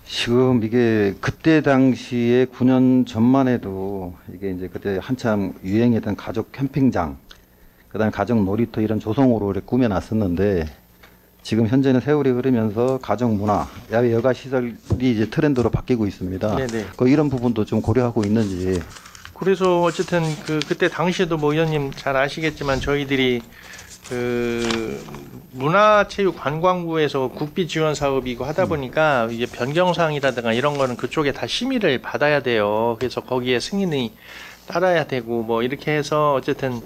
지금 이게 그때 당시에 9년 전만 해도 이게 이제 그때 한참 유행했던 가족 캠핑장, 그다음에 가족 놀이터 이런 조성으로 이렇게 꾸며놨었는데 지금 현재는 세월이 흐르면서 가족 문화, 야외 여가 시설이 이제 트렌드로 바뀌고 있습니다. 네네. 이런 부분도 좀 고려하고 있는지. 그래서 어쨌든 그때 당시에도 뭐 의원님 잘 아시겠지만 저희들이 그 문화체육관광부에서 국비 지원 사업이고 하다 보니까 이제 변경사항이라든가 이런 거는 그쪽에 다 심의를 받아야 돼요. 그래서 거기에 승인이 따라야 되고 뭐 이렇게 해서 어쨌든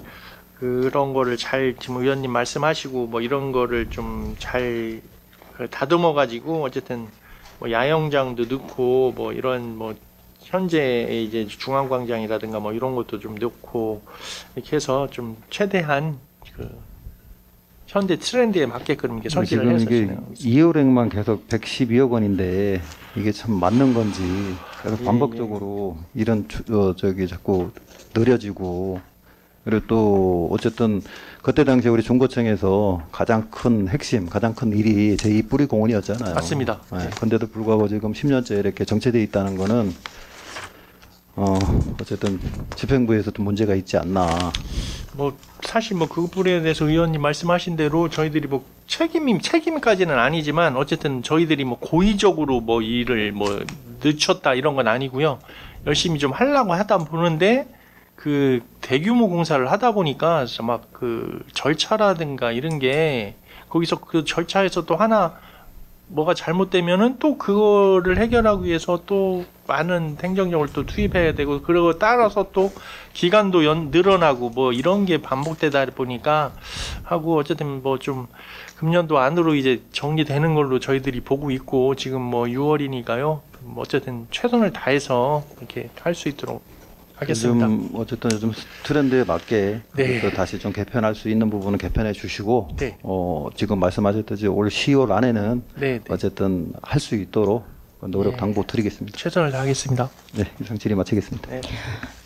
그런 거를 잘 지금 의원님 말씀하시고 뭐 이런 거를 좀 잘 다듬어 가지고 어쨌든 뭐 야영장도 넣고 뭐 이런 뭐 현재 이제 중앙광장이라든가 뭐 이런 것도 좀 넣고 이렇게 해서 좀 최대한 그 현대 트렌드에 맞게끔 이렇게 설계를 지금 해서 이게 진행하고 있습니다. 2호랭만 계속 112억 원인데 이게 참 맞는 건지 계속 예, 반복적으로 이런 저기 자꾸 느려지고, 그리고 또 어쨌든 그때 당시에 우리 중고청에서 가장 큰 핵심, 가장 큰 일이 제2 뿌리공원이었잖아요. 맞습니다. 네. 근데도 불구하고 지금 10년째 이렇게 정체돼 있다는 거는 어쨌든 집행부에서도 문제가 있지 않나. 뭐 사실 뭐 그 부분에 대해서 의원님 말씀하신 대로 저희들이 뭐 책임까지는 아니지만 어쨌든 저희들이 뭐 고의적으로 뭐 일을 뭐 늦췄다 이런 건 아니고요. 열심히 좀 하려고 하다 보는데 그 대규모 공사를 하다 보니까 막 그 절차라든가 이런 게 거기서 그 절차에서 또 하나 뭐가 잘못되면은 또 그거를 해결하기 위해서 또 많은 행정력을 또 투입해야 되고, 그리고 따라서 또 기간도 늘어나고 뭐 이런 게 반복되다 보니까 하고 어쨌든 뭐 좀 금년도 안으로 이제 정리되는 걸로 저희들이 보고 있고, 지금 뭐 6월이니까요. 뭐 어쨌든 최선을 다해서 이렇게 할 수 있도록 하겠습니다. 좀 어쨌든 요즘 트렌드에 맞게 네. 또 다시 좀 개편할 수 있는 부분은 개편해 주시고, 네. 지금 말씀하셨듯이 올 10월 안에는 네, 네. 어쨌든 할 수 있도록 노력 당부 드리겠습니다. 최선을 다하겠습니다. 네, 이상 질의 마치겠습니다. 네.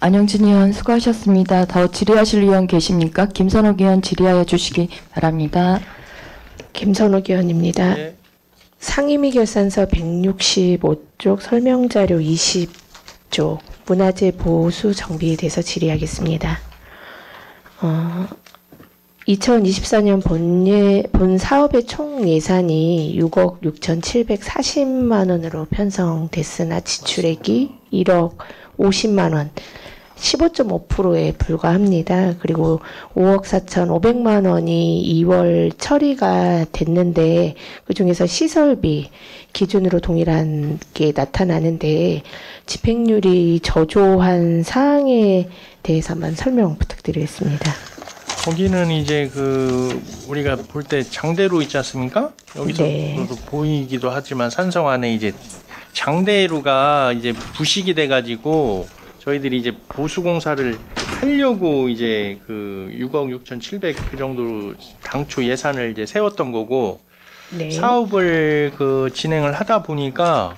안영진 의원 수고하셨습니다. 더 질의하실 의원 계십니까? 김선욱 의원 질의하여 주시기 바랍니다. 김선욱 의원입니다. 네. 상임위 결산서 165쪽 설명자료 20쪽 문화재 보수 정비에 대해서 질의하겠습니다. 2024년 본 사업의 총 예산이 6억 6,740만 원으로 편성됐으나 지출액이 1억 50만 원, 15.5%에 불과합니다. 그리고 5억 4,500만 원이 2월 처리가 됐는데 그중에서 시설비 기준으로 동일한 게 나타나는데 집행률이 저조한 사항에 대해서만 설명 부탁드리겠습니다. 거기는 이제 우리가 볼 때 장대로 있지 않습니까? 여기서 네. 보이기도 하지만 산성 안에 이제 장대로가 이제 부식이 돼가지고 저희들이 이제 보수공사를 하려고 이제 6억 6,700 그 정도 당초 예산을 이제 세웠던 거고, 네. 사업을 진행을 하다 보니까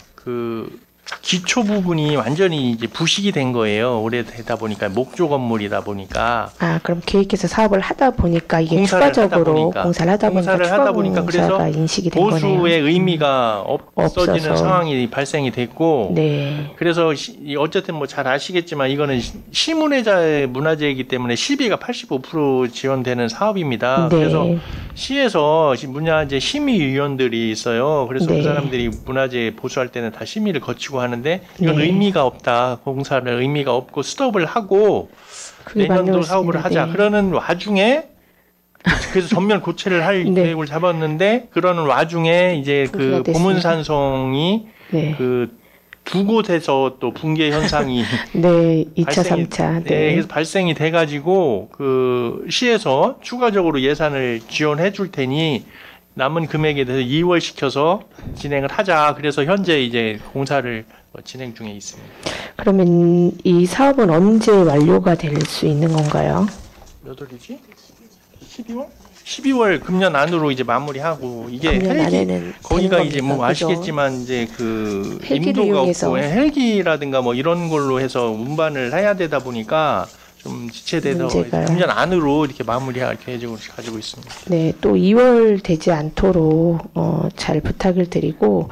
기초 부분이 완전히 이제 부식이 된 거예요. 오래되다 보니까 목조 건물이다 보니까. 그럼 계획해서 사업을 하다 보니까 이게 공사를 추가적으로 공사를 하다 보니까 그래서 공사가 인식이 된 거네요. 보수의 의미가 없어지는 없어서. 상황이 발생이 됐고, 네. 그래서 어쨌든 뭐 잘 아시겠지만 이거는 시문화재 문화재이기 때문에 시비가 85% 지원되는 사업입니다. 네. 그래서 시에서 문화재 심의위원들이 있어요. 그래서 네. 그 사람들이 문화재 보수할 때는 다 심의를 거치고 하는데 이건 네. 의미가 없다. 공사를 의미가 없고 스톱을 하고 그게 내년도 맞는 사업을 말씀인데. 하자. 그러는 와중에 그래서 전면 고체를 할 네. 계획을 잡았는데 그러는 와중에 이제 그렇게 됐습니다. 고문산성이 네. 두 곳에서 또 붕괴 현상이 네, 2차, 발생이- 3차. 네, 네. 그래서 발생이 돼가지고 그 시에서 추가적으로 예산을 지원해 줄 테니 남은 금액에 대해서 2월 시켜서 진행을 하자. 그래서 현재 이제 공사를 진행 중에 있습니다. 그러면 이 사업은 언제 완료가 될 수 있는 건가요? 몇 월이지? 12월? 12월 금년 안으로 이제 마무리하고 이게 금년 헬기 안에는 거기가 되는 이제 겁니까? 뭐 그죠? 아시겠지만 이제 그 헬기를 임도가 이용해서. 없고 헬기라든가 뭐 이런 걸로 해서 운반을 해야 되다 보니까 좀 지체돼서 문제가요. 금년 안으로 이렇게 마무리할 계획을 가지고 있습니다. 네, 또 2월 되지 않도록 잘 부탁을 드리고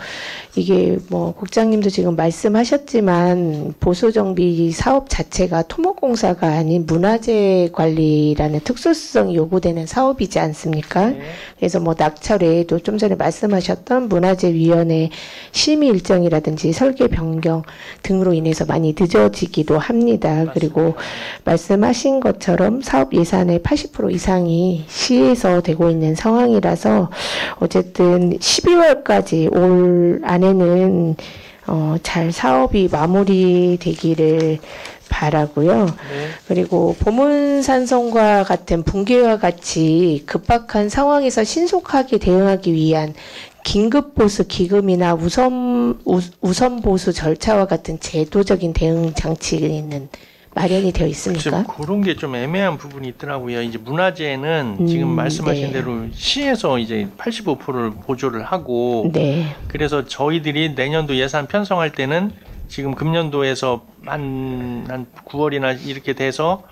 이게 뭐 국장님도 지금 말씀하셨지만 보수정비 사업 자체가 토목공사가 아닌 문화재 관리라는 특수성이 요구되는 사업이지 않습니까? 네. 그래서 뭐 낙찰 외에도 좀 전에 말씀하셨던 문화재위원회 심의 일정이라든지 설계 변경 등으로 인해서 많이 늦어지기도 합니다. 그리고 말씀하신 것처럼 사업 예산의 80% 이상이 시에서 되고 있는 상황이라서 어쨌든 12월까지 올 안에는 잘 사업이 마무리되기를 바라고요. 네. 그리고 보문산성과 같은 붕괴와 같이 급박한 상황에서 신속하게 대응하기 위한 긴급보수 기금이나 우선 보수 절차와 같은 제도적인 대응 장치는 마련이 되어 있습니까? 그런 게 좀 애매한 부분이 있더라고요. 이제 문화재는 지금 말씀하신 네. 대로 시에서 이제 85%를 보조를 하고 네. 그래서 저희들이 내년도 예산 편성할 때는 지금 금년도에서 한 9월이나 이렇게 돼서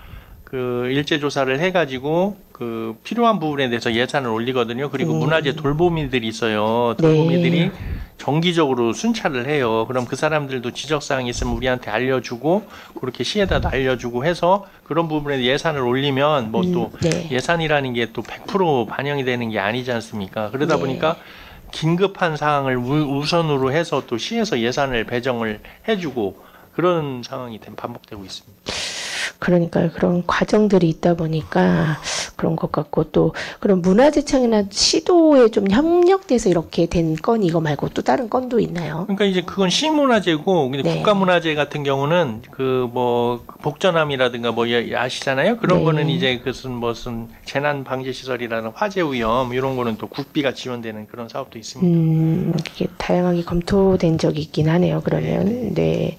그 일제 조사를 해가지고 그 필요한 부분에 대해서 예산을 올리거든요. 그리고 문화재 돌보미들이 있어요. 돌보미들이 네. 정기적으로 순찰을 해요. 그럼 그 사람들도 지적사항이 있으면 우리한테 알려주고 그렇게 시에다 알려주고 해서 그런 부분에 예산을 올리면 뭐 또 네. 예산이라는 게 또 100% 반영이 되는 게 아니지 않습니까? 그러다 네. 보니까 긴급한 사항을 우선으로 해서 또 시에서 예산을 배정을 해주고 그런 상황이 반복되고 있습니다. 그러니까요. 그런 과정들이 있다 보니까 그런 것 같고 또 그런 문화재청이나 시도에 좀 협력돼서 이렇게 된 건 이거 말고 또 다른 건도 있나요? 그러니까 이제 그건 시문화재고 근데 네. 국가문화재 같은 경우는 그 뭐 복전함이라든가 뭐 아시잖아요. 그런 네. 거는 이제 무슨 재난 방지 시설이라는 화재 위험 이런 거는 또 국비가 지원되는 그런 사업도 있습니다. 이게 다양하게 검토된 적이 있긴 하네요. 그러면 네.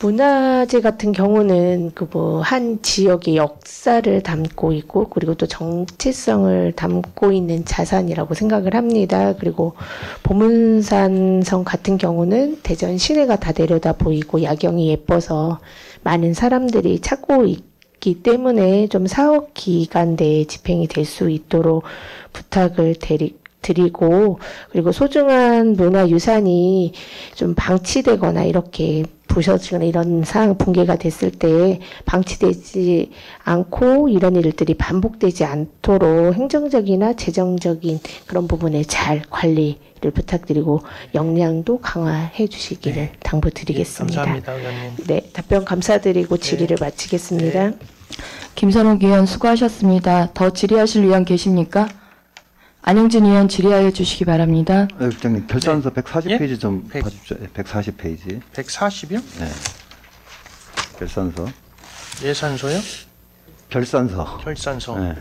문화재 같은 경우는 그 뭐 한 지역의 역사를 담고 있고 그리고 또 정체성을 담고 있는 자산이라고 생각을 합니다. 그리고 보문산성 같은 경우는 대전 시내가 다 내려다 보이고 야경이 예뻐서 많은 사람들이 찾고 있기 때문에 좀 사업 기간 내에 집행이 될 수 있도록 부탁을 드리고 그리고 소중한 문화유산이 좀 방치되거나 이렇게 부서지거나 이런 상황 붕괴가 됐을 때 방치되지 않고 이런 일들이 반복되지 않도록 행정적이나 재정적인 그런 부분에 잘 관리를 부탁드리고 역량도 강화해 주시기를 당부드리겠습니다. 감사합니다, 의원님. 네, 답변 감사드리고 질의를 마치겠습니다. 김선옥 의원 수고하셨습니다. 더 질의하실 의원 계십니까? 안영진 의원 질의하여 주시기 바랍니다. 네, 국장님 결산서 네. 140페이지 좀 백- 봐주십시오. 140페이지 140이요? 네. 결산서 예산서요? 결산서 결산서. 네.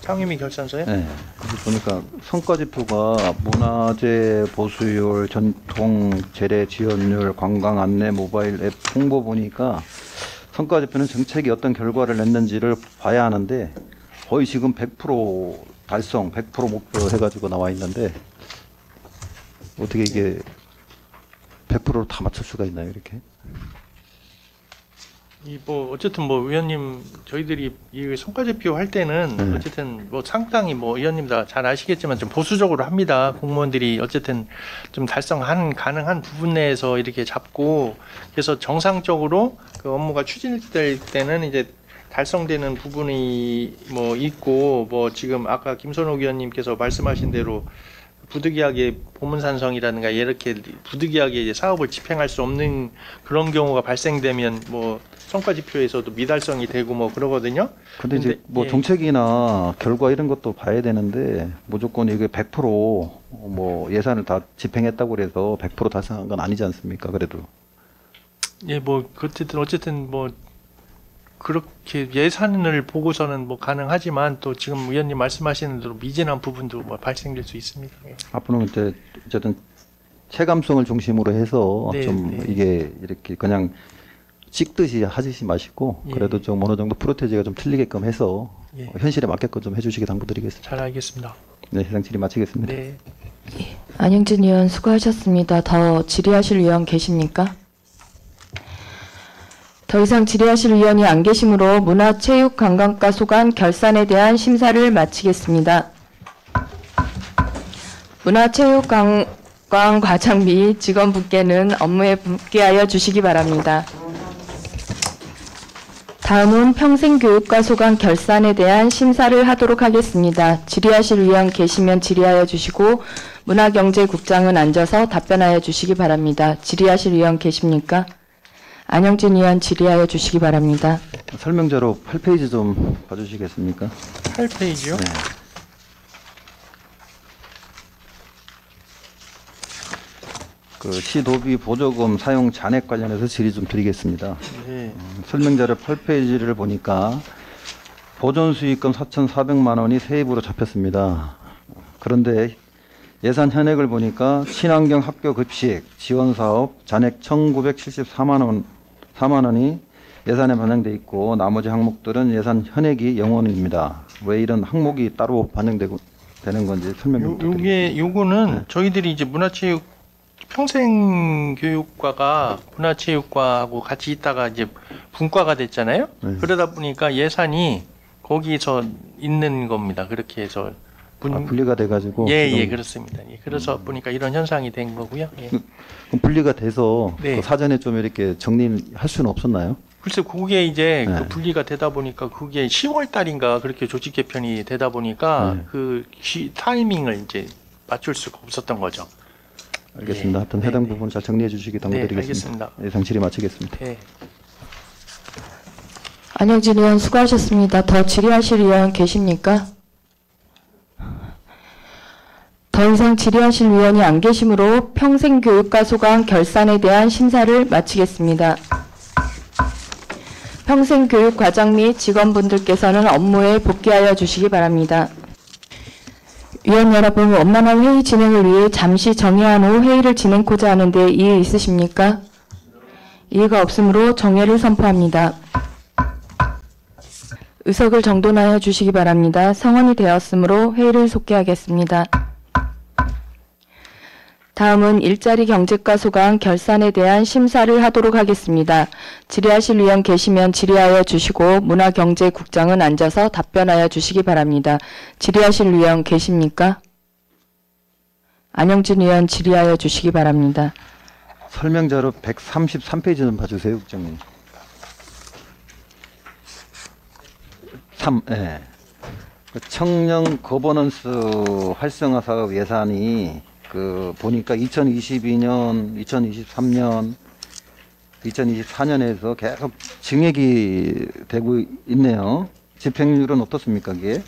상임위 결산서요? 네. 여기 보니까 성과지표가 문화재 보수율, 전통 재래 지원율, 관광 안내 모바일 앱 홍보 보니까 성과지표는 정책이 어떤 결과를 냈는지를 봐야 하는데 거의 지금 100% 달성, 100% 목표 해가지고 나와 있는데 어떻게 이게 100%로 다 맞출 수가 있나요, 이렇게? 이 뭐 어쨌든 뭐 의원님 저희들이 이 성과지표 할 때는 네. 어쨌든 뭐 상당히 뭐 의원님 다 잘 아시겠지만 좀 보수적으로 합니다. 공무원들이 어쨌든 좀 달성한 가능한 부분 내에서 이렇게 잡고 그래서 정상적으로 그 업무가 추진될 때는 이제 달성되는 부분이 뭐 있고 뭐 지금 아까 김선옥 의원님께서 말씀하신 대로 부득이하게 보문산성이라든가 이렇게 부득이하게 이제 사업을 집행할 수 없는 그런 경우가 발생되면 뭐 성과지표에서도 미달성이 되고 뭐 그러거든요. 근데 이제 뭐 예. 정책이나 결과 이런 것도 봐야 되는데 무조건 이게 100% 예산을 다 집행했다고 그래서 100% 달성한 건 아니지 않습니까? 그래도. 예, 뭐 어쨌든 뭐 그렇게 예산을 보고서는 뭐 가능하지만 또 지금 의원님 말씀하시는 대로 미진한 부분도 뭐 발생될 수 있습니다. 예. 앞으로는 이제 어쨌든 체감성을 중심으로 해서 네, 좀 네. 이게 이렇게 그냥 찍듯이 하시지 마시고 예. 그래도 좀 어느 정도 프로테지가 좀 틀리게끔 해서 예. 현실에 맞게끔 좀 해주시기 당부드리겠습니다. 잘 알겠습니다. 네, 해당 질의 마치겠습니다. 네. 안영진 의원 수고하셨습니다. 더 질의하실 의원 계십니까? 더 이상 질의하실 의원이 안 계시므로 문화체육관광과 소관 결산에 대한 심사를 마치겠습니다. 문화체육관광 과장 및 직원분께는 업무에 복귀하여 주시기 바랍니다. 다음은 평생교육과 소관 결산에 대한 심사를 하도록 하겠습니다. 질의하실 의원 계시면 질의하여 주시고 문화경제국장은 앉아서 답변하여 주시기 바랍니다. 질의하실 의원 계십니까? 안영진 의원 질의하여 주시기 바랍니다. 설명자로 8페이지 좀 봐주시겠습니까? 8페이지요? 네. 그 시도비 보조금 사용 잔액 관련해서 질의 좀 드리겠습니다. 네. 설명자료 8페이지를 보니까 보존 수익금 4,400만 원이 세입으로 잡혔습니다. 그런데 예산 현액을 보니까 친환경 학교 급식 지원 사업 잔액 1,974만 원이 예산에 반영돼 있고 나머지 항목들은 예산 현액이 0원입니다. 왜 이런 항목이 따로 반영되고 되는 건지 설명 좀 부탁드립니다. 요거는 저희들이 이제 문화체육 평생교육과가 문화체육과하고 같이 있다가 이제 분과가 됐잖아요. 네. 그러다 보니까 예산이 거기서 있는 겁니다. 그렇게 해서 분리가 돼가지고 예, 지금 그렇습니다. 예, 그래서 보니까 이런 현상이 된 거고요. 예. 그럼 분리가 돼서 네. 그 사전에 좀 이렇게 정리할 수는 없었나요? 글쎄 그게 이제 네. 그 분리가 되다 보니까 그게 10월 달인가 그렇게 조직 개편이 되다 보니까 네. 그 타이밍을 이제 맞출 수가 없었던 거죠. 알겠습니다. 네. 하여튼 네, 해당 네. 부분 잘 정리해 주시기 당부드리겠습니다. 알겠습니다. 예상 질의 마치겠습니다. 네. 안영진 의원 수고하셨습니다. 더 질의하실 의원 계십니까? 더 이상 질의하실 의원이 안 계시므로 평생교육과 소관 결산에 대한 심사를 마치겠습니다. 평생교육과장 및 직원분들께서는 업무에 복귀하여 주시기 바랍니다. 위원 여러분, 원만한 회의 진행을 위해 잠시 정회한 후 회의를 진행코자 하는데 이의 있으십니까? 이의가 없으므로 정회를 선포합니다. 의석을 정돈하여 주시기 바랍니다. 성원이 되었으므로 회의를 속개하겠습니다. 다음은 일자리 경제과 소관 결산에 대한 심사를 하도록 하겠습니다. 질의하실 의원 계시면 질의하여 주시고 문화경제국장은 앉아서 답변하여 주시기 바랍니다. 질의하실 의원 계십니까? 안영진 의원 질의하여 주시기 바랍니다. 설명자로 133페이지 좀 봐주세요, 국장님. 3. 예. 그 청년 거버넌스 활성화 사업 예산이 그 보니까 2022년, 2023년, 2024년에서 계속 증액이 되고 있네요. 집행률은 어떻습니까, 이게?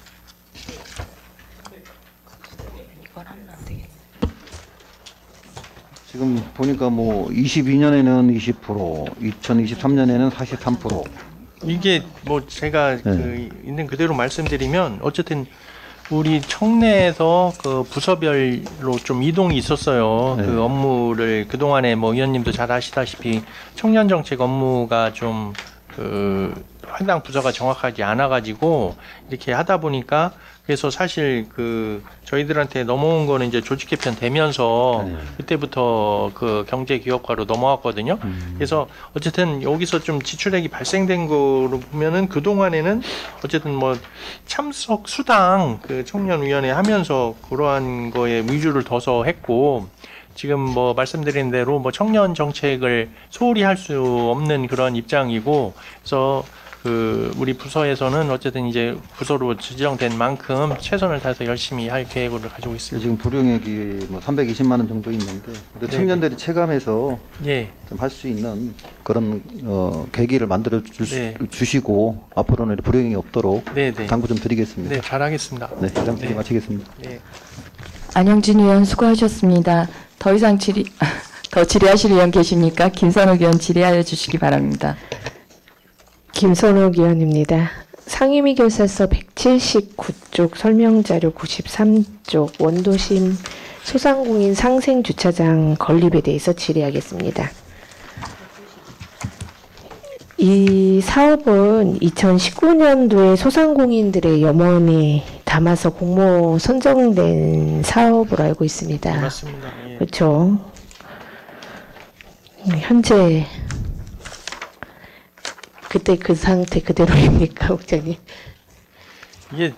지금 보니까 뭐 22년에는 20%, 2023년에는 43%. 이게 뭐 제가 네. 그 있는 그대로 말씀드리면 어쨌든 우리 청내에서 그 부서별로 좀 이동이 있었어요. 네. 그 업무를 그동안에 뭐 의원님도 잘 아시다시피 청년 정책 업무가 좀 그 해당 부서가 정확하지 않아 가지고 이렇게 하다 보니까 그래서 사실 그 저희들한테 넘어온 거는 이제 조직 개편 되면서 네. 그때부터 그 경제기업과로 넘어왔거든요. 그래서 어쨌든 여기서 좀 지출액이 발생된 거로 보면은 그 동안에는 어쨌든 뭐 참석 수당 그 청년위원회 하면서 그러한 거에 위주를 둬서 했고 지금 뭐 말씀드린 대로 뭐 청년 정책을 소홀히 할 수 없는 그런 입장이고 그래서 우리 부서에서는 어쨌든 이제 부서로 지정된 만큼 최선을 다해서 열심히 할 계획을 가지고 있습니다. 지금 불용액이 뭐 320만 원 정도 있는데 네, 청년들이 체감해서 예, 좀 할 수 있는 그런 계기를 만들어 네. 주시고 앞으로는 불용액이 없도록 네, 네. 당부 좀 드리겠습니다. 네, 잘하겠습니다. 네, 이상 네. 마치겠습니다. 예. 안영진 의원 수고하셨습니다. 더 이상 더 질의하실 의원 계십니까? 김선욱 의원 질의하여 주시기 바랍니다. 김선욱 의원입니다. 상임위 결사서 179쪽 설명자료 93쪽 원도심 소상공인 상생주차장 건립에 대해서 질의하겠습니다. 이 사업은 2019년도에 소상공인들의 염원이 담아서 공모 선정된 사업으로 알고 있습니다. 맞습니다. 예. 그렇죠. 현재 그때 그 상태 그대로입니까, 국장님? 이게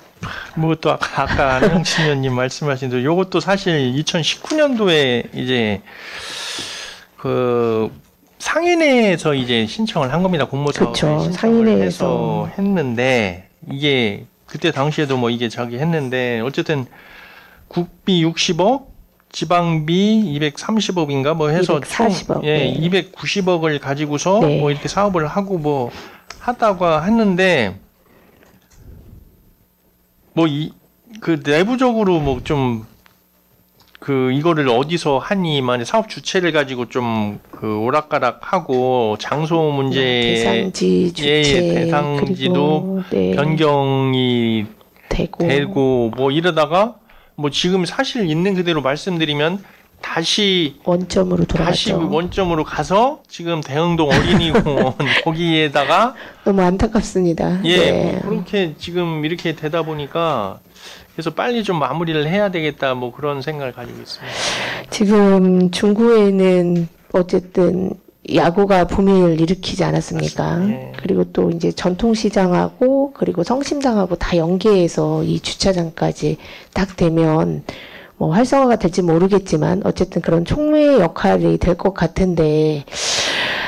뭐 또 아까 안영진 의원님 말씀하신 대로 요것도 사실 2019년도에 이제 그 상인회에서 이제 신청을 한 겁니다. 공모사업에 그쵸, 신청을 상인회에서. 해서 했는데 이게 그때 당시에도 뭐 이게 저기 했는데 어쨌든 국비 60억, 지방비 230억인가 뭐 해서 240억, 총 예, 네. 290억을 가지고서 네. 뭐 이렇게 사업을 하고 뭐 하다가 했는데 뭐 그 내부적으로 뭐 좀 그 이거를 어디서 하니 만약 사업 주체를 가지고 좀 그 오락가락하고 장소 문제 대상지 주체 예, 대상지도 그리고 네, 변경이 되고 되고 뭐 이러다가 뭐 지금 사실 있는 그대로 말씀드리면 다시 원점으로 다시 돌아갔죠. 원점으로 가서 지금 대흥동 어린이공원 거기에다가 너무 안타깝습니다. 예, 네. 뭐 그렇게 지금 이렇게 되다 보니까 그래서 빨리 좀 마무리를 해야 되겠다 뭐 그런 생각을 가지고 있습니다. 지금 중구에는 어쨌든 야구가 붐을 일으키지 않았습니까? 네. 그리고 또 이제 전통시장하고 그리고 성심당하고 다 연계해서 이 주차장까지 딱 되면 뭐 활성화가 될지 모르겠지만 어쨌든 그런 총무의 역할이 될 것 같은데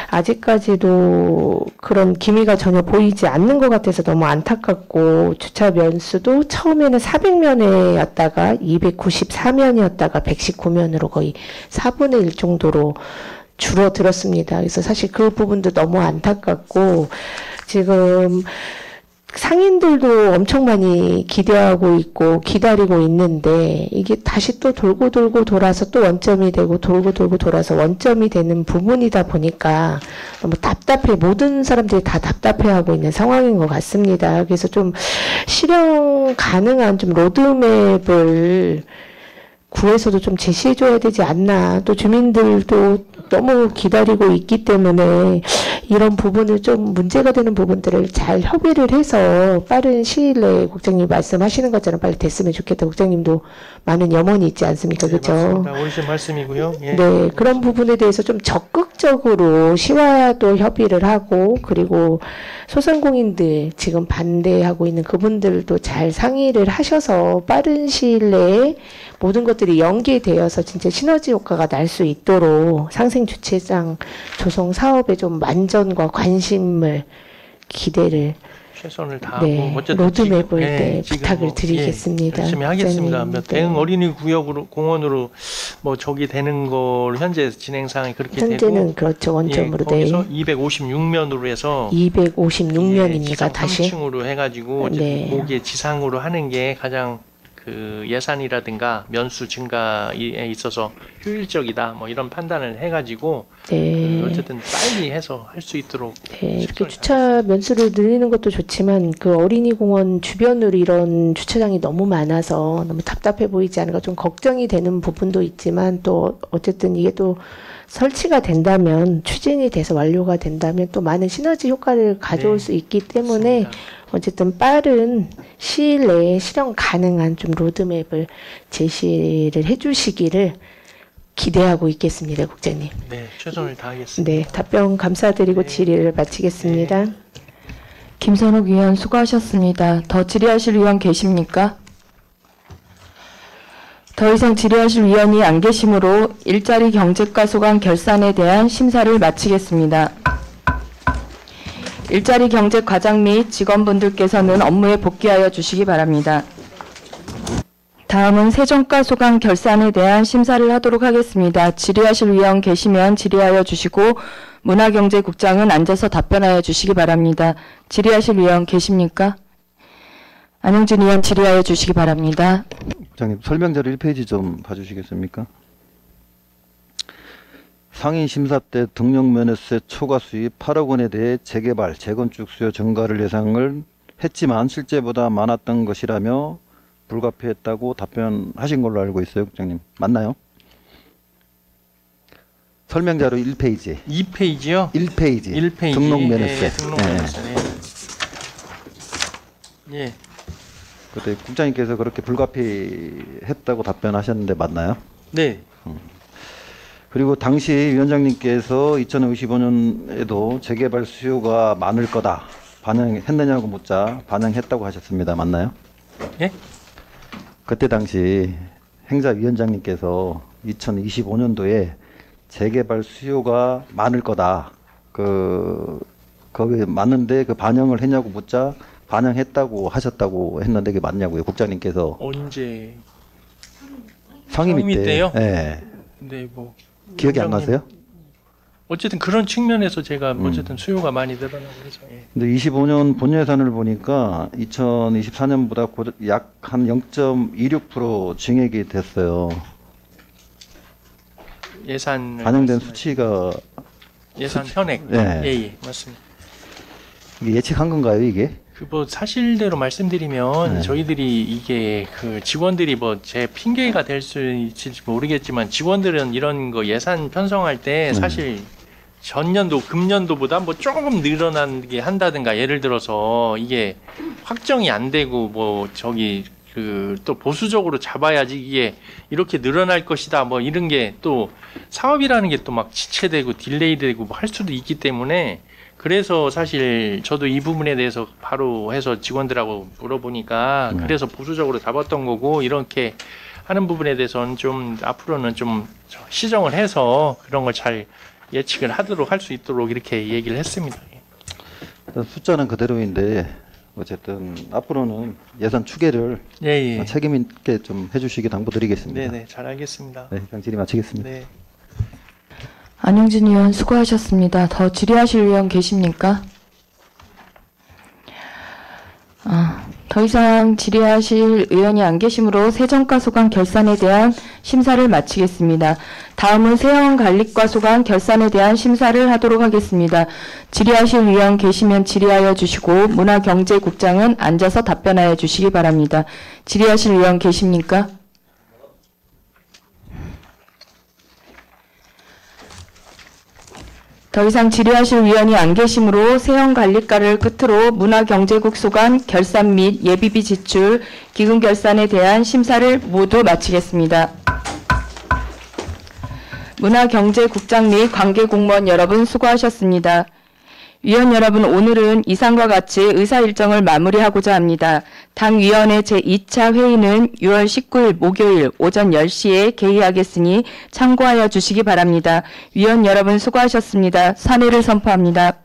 아직까지도 그런 기미가 전혀 보이지 않는 것 같아서 너무 안타깝고 주차 면수도 처음에는 400면이었다가 294면이었다가 119면으로 거의 4분의 1 정도로 줄어들었습니다. 그래서 사실 그 부분도 너무 안타깝고 지금 상인들도 엄청 많이 기대하고 있고 기다리고 있는데 이게 다시 또 돌고 돌아서 또 원점이 되고 돌고 돌아서 원점이 되는 부분이다 보니까 너무 답답해 모든 사람들이 다 답답해하고 있는 상황인 것 같습니다. 그래서 좀 실현 가능한 좀 로드맵을 구에서도 좀 제시해줘야 되지 않나. 또 주민들도 너무 기다리고 있기 때문에 이런 부분을 좀 문제가 되는 부분들을 잘 협의를 해서 빠른 시일 내에 국장님 말씀하시는 것처럼 빨리 됐으면 좋겠다. 국장님도 많은 염원이 있지 않습니까? 그렇죠? 맞습니다. 옳으신 말씀이고요. 예. 네, 그런 부분에 대해서 좀 적극적으로 시와도 협의를 하고 그리고 소상공인들 지금 반대하고 있는 그분들도 잘 상의를 하셔서 빠른 시일 내에 모든 것들이 연계되어서 진짜 시너지 효과가 날 수 있도록 상생주차장 조성 사업에 좀 만전과 관심을 기대를 최선을 다하고 네, 어쨌든 로드맵을 지금, 네, 지금 부탁을 뭐, 드리겠습니다. 예, 열심히 하겠습니다. 국장님, 대흥 네. 어린이 구역으로 공원으로 뭐 저기 되는 걸 현재 진행 상황이 그렇게 현재는 되고 그렇죠. 원점으로 예, 돼 거기서 256면으로 해서 256면입니다. 다시 3층으로 해가지고 어쨌든 네. 거기에 지상으로 하는 게 가장 그 예산이라든가 면수 증가에 있어서 효율적이다 뭐 이런 판단을 해가지고 네. 어쨌든 빨리 해서 할 수 있도록 네, 이렇게 주차 면수를 늘리는 것도 좋지만 그 어린이 공원 주변으로 이런 주차장이 너무 많아서 너무 답답해 보이지 않을까 좀 걱정이 되는 부분도 있지만 또 어쨌든 이게 또 설치가 된다면 추진이 돼서 완료가 된다면 또 많은 시너지 효과를 가져올 네, 수 있기 때문에 맞습니다. 어쨌든 빠른 시일 내에 실현 가능한 좀 로드맵을 제시를 해주시기를 기대하고 있겠습니다, 국장님. 네 최선을 다하겠습니다. 네, 답변 감사드리고 네. 질의를 마치겠습니다. 김선욱 의원 수고하셨습니다. 더 질의하실 의원 계십니까? 더 이상 질의하실 의원이 안 계시므로 일자리 경제과 소관 결산에 대한 심사를 마치겠습니다. 일자리 경제 과장 및 직원분들께서는 업무에 복귀하여 주시기 바랍니다. 다음은 세정가 소강 결산에 대한 심사를 하도록 하겠습니다. 질의하실 위원 계시면 질의하여 주시고 문화경제국장은 앉아서 답변하여 주시기 바랍니다. 질의하실 위원 계십니까? 안영진 의원 질의하여 주시기 바랍니다. 국장님, 설명자료 1페이지 좀 봐주시겠습니까? 상위 심사 때 등록면허세 초과 수입 8억 원에 대해 재개발, 재건축 수요 증가를 예상을 했지만 실제보다 많았던 것이라며 불가피했다고 답변하신 걸로 알고 있어요, 국장님. 맞나요? 설명자료 1페이지. 2페이지요? 1페이지. 1페이지. 등록면허세. 예, 등록면허세. 예. 예. 그때 국장님께서 그렇게 불가피했다고 답변하셨는데 맞나요? 네. 그리고 당시 위원장님께서 2055년에도 재개발 수요가 많을 거다. 반영했느냐고 묻자 반영했다고 하셨습니다. 맞나요? 예? 그때 당시 행자위원장님께서 2025년도에 재개발 수요가 많을 거다. 거기 맞는데 그 반영을 했냐고 묻자 반영했다고 하셨다고 했는데 그게 맞냐고요. 국장님께서 언제? 상임위 때요? 네. 네, 뭐 기억이 안 위원장님, 나세요? 어쨌든 그런 측면에서 제가 어쨌든 수요가 많이 늘어나고 해서. 예. 근데 25년 본 예산을 보니까 2024년보다 약 한 0.26% 증액이 됐어요. 예산 반영된 수치가 예산 현액. 네. 예, 예, 맞습니다. 이게 예측한 건가요, 이게? 그 뭐 사실대로 말씀드리면 네. 저희들이 이게 그 직원들이 뭐 제 핑계가 될 수 있을지 모르겠지만 직원들은 이런 거 예산 편성할 때 사실 전년도 금년도보다 뭐 조금 늘어나게 한다든가 예를 들어서 이게 확정이 안 되고 뭐 저기 그 또 보수적으로 잡아야지 이게 이렇게 늘어날 것이다 뭐 이런 게 또 사업이라는 게 또 막 지체되고 딜레이되고 뭐 할 수도 있기 때문에 그래서 사실 저도 이 부분에 대해서 바로 해서 직원들하고 물어보니까 그래서 보수적으로 잡았던 거고 이렇게 하는 부분에 대해서는 좀 앞으로는 좀 시정을 해서 그런 걸 잘 예측을 하도록 할 수 있도록 이렇게 얘기를 했습니다. 숫자는 그대로인데 어쨌든 앞으로는 예산 추계를 예, 예. 책임 있게 좀 해주시기 당부드리겠습니다. 네, 네, 잘 알겠습니다. 네, 그냥 질의 마치겠습니다. 네. 안영진 의원 수고하셨습니다. 더 질의하실 의원 계십니까? 더 이상 질의하실 의원이 안 계시므로 세정가 소강 결산에 대한 심사를 마치겠습니다. 다음은 세형관리과 소강 결산에 대한 심사를 하도록 하겠습니다. 질의하실 의원 계시면 질의하여 주시고 문화경제국장은 앉아서 답변하여 주시기 바랍니다. 질의하실 의원 계십니까? 더 이상 질의하실 위원이 안 계시므로 세형관리과를 끝으로 문화경제국 소관 결산 및 예비비 지출 기금 결산에 대한 심사를 모두 마치겠습니다. 문화경제국장 및 관계공무원 여러분 수고하셨습니다. 위원 여러분, 오늘은 이상과 같이 의사 일정을 마무리하고자 합니다. 당위원회 제2차 회의는 6월 19일 목요일 오전 10시에 개의하겠으니 참고하여 주시기 바랍니다. 위원 여러분 수고하셨습니다. 사내를 선포합니다.